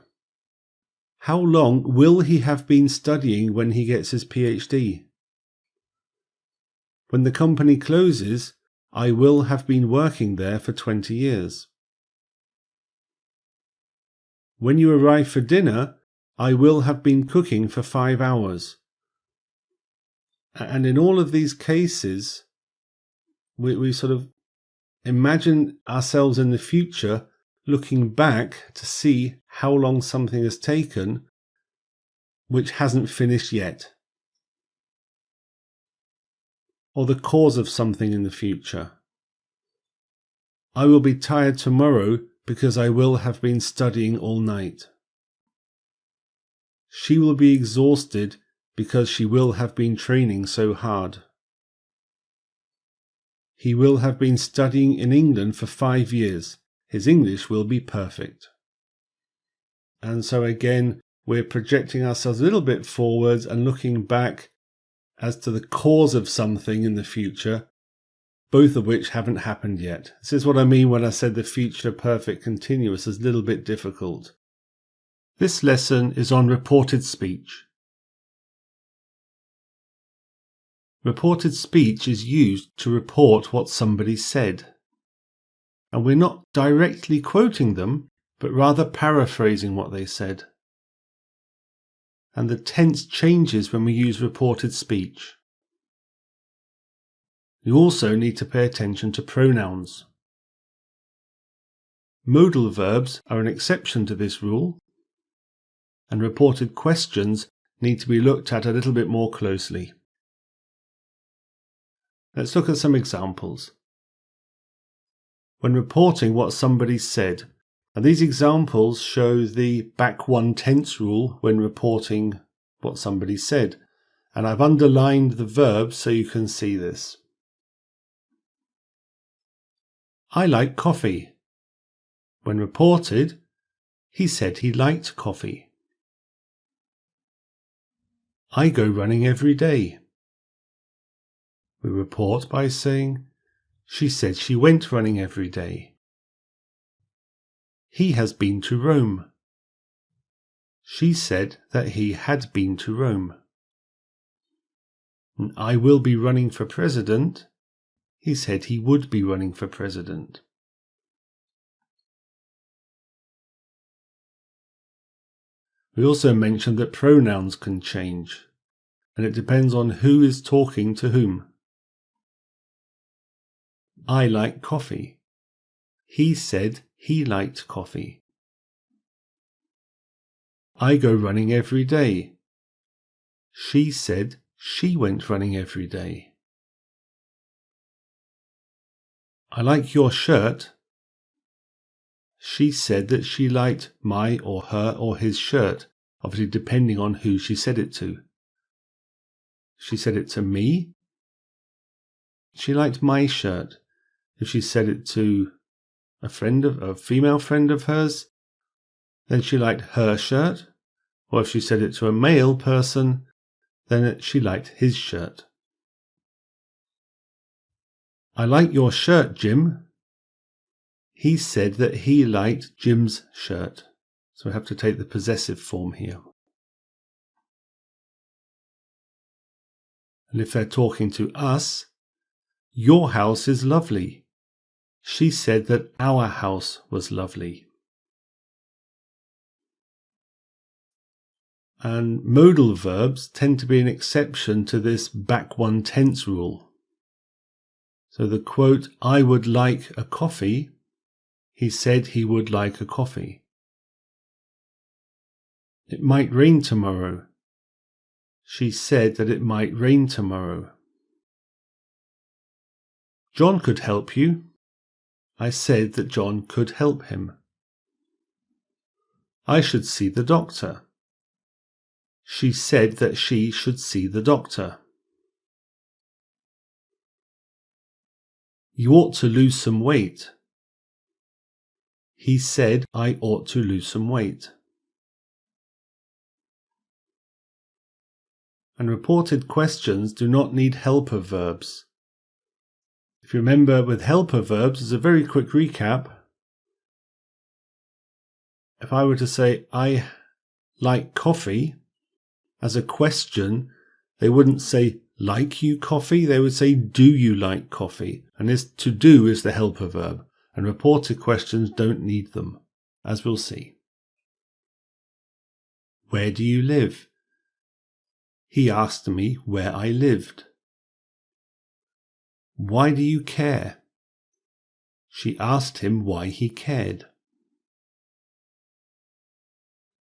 How long will he have been studying when he gets his PhD? When the company closes, I will have been working there for 20 years. When you arrive for dinner, I will have been cooking for 5 hours. And in all of these cases, we sort of imagine ourselves in the future looking back to see how long something has taken which hasn't finished yet, or the cause of something in the future. I will be tired tomorrow because I will have been studying all night. She will be exhausted because she will have been training so hard. He will have been studying in England for 5 years. His English will be perfect. And so again, we're projecting ourselves a little bit forwards and looking back as to the cause of something in the future, both of which haven't happened yet. This is what I mean when I said the future perfect continuous is a little bit difficult. This lesson is on reported speech. Reported speech is used to report what somebody said. And we're not directly quoting them, but rather paraphrasing what they said. And the tense changes when we use reported speech. You also need to pay attention to pronouns. Modal verbs are an exception to this rule, and reported questions need to be looked at a little bit more closely. Let's look at some examples. When reporting what somebody said, and these examples show the back one tense rule when reporting what somebody said, and I've underlined the verbs so you can see this. I like coffee. When reported, he said he liked coffee. I go running every day. We report by saying, she said she went running every day. He has been to Rome. She said that he had been to Rome. I will be running for president. He said he would be running for president. We also mentioned that pronouns can change. and it depends on who is talking to whom. I like coffee. He said he liked coffee. I go running every day. She said she went running every day. I like your shirt. She said that she liked my or her or his shirt, obviously depending on who she said it to. She said it to me. She liked my shirt. If she said it to a female friend of hers, then she liked her shirt. Or if she said it to a male person, then she liked his shirt. I like your shirt, Jim. He said that he liked Jim's shirt. So we have to take the possessive form here. And if they're talking to us, your house is lovely. She said that our house was lovely. And modal verbs tend to be an exception to this back one tense rule. So the quote, I would like a coffee, he said he would like a coffee. It might rain tomorrow. She said that it might rain tomorrow. John could help you. I said that John could help him. I should see the doctor. She said that she should see the doctor. You ought to lose some weight. He said I ought to lose some weight. And reported questions do not need helper verbs. If you remember with helper verbs, as a very quick recap, if I were to say I like coffee as a question, they wouldn't say like you coffee, they would say do you like coffee? And this to do is the helper verb, and reported questions don't need them, as we'll see. Where do you live? He asked me where I lived. Why do you care? She asked him why he cared.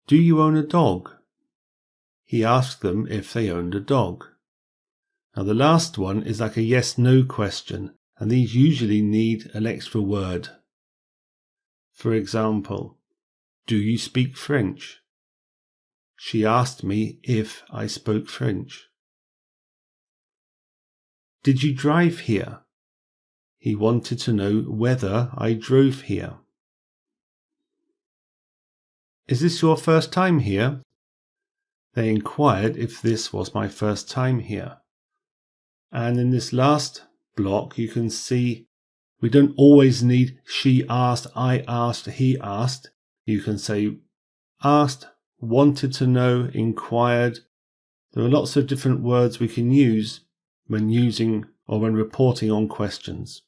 Do you own a dog? He asked them if they owned a dog. Now the last one is like a yes-no question, and these usually need an extra word. For example, do you speak French? She asked me if I spoke French. Did you drive here? He wanted to know whether I drove here. Is this your first time here? They inquired if this was my first time here. And in this last block, you can see we don't always need she asked, I asked, he asked. You can say asked, wanted to know, inquired. There are lots of different words we can use when using or when reporting on questions.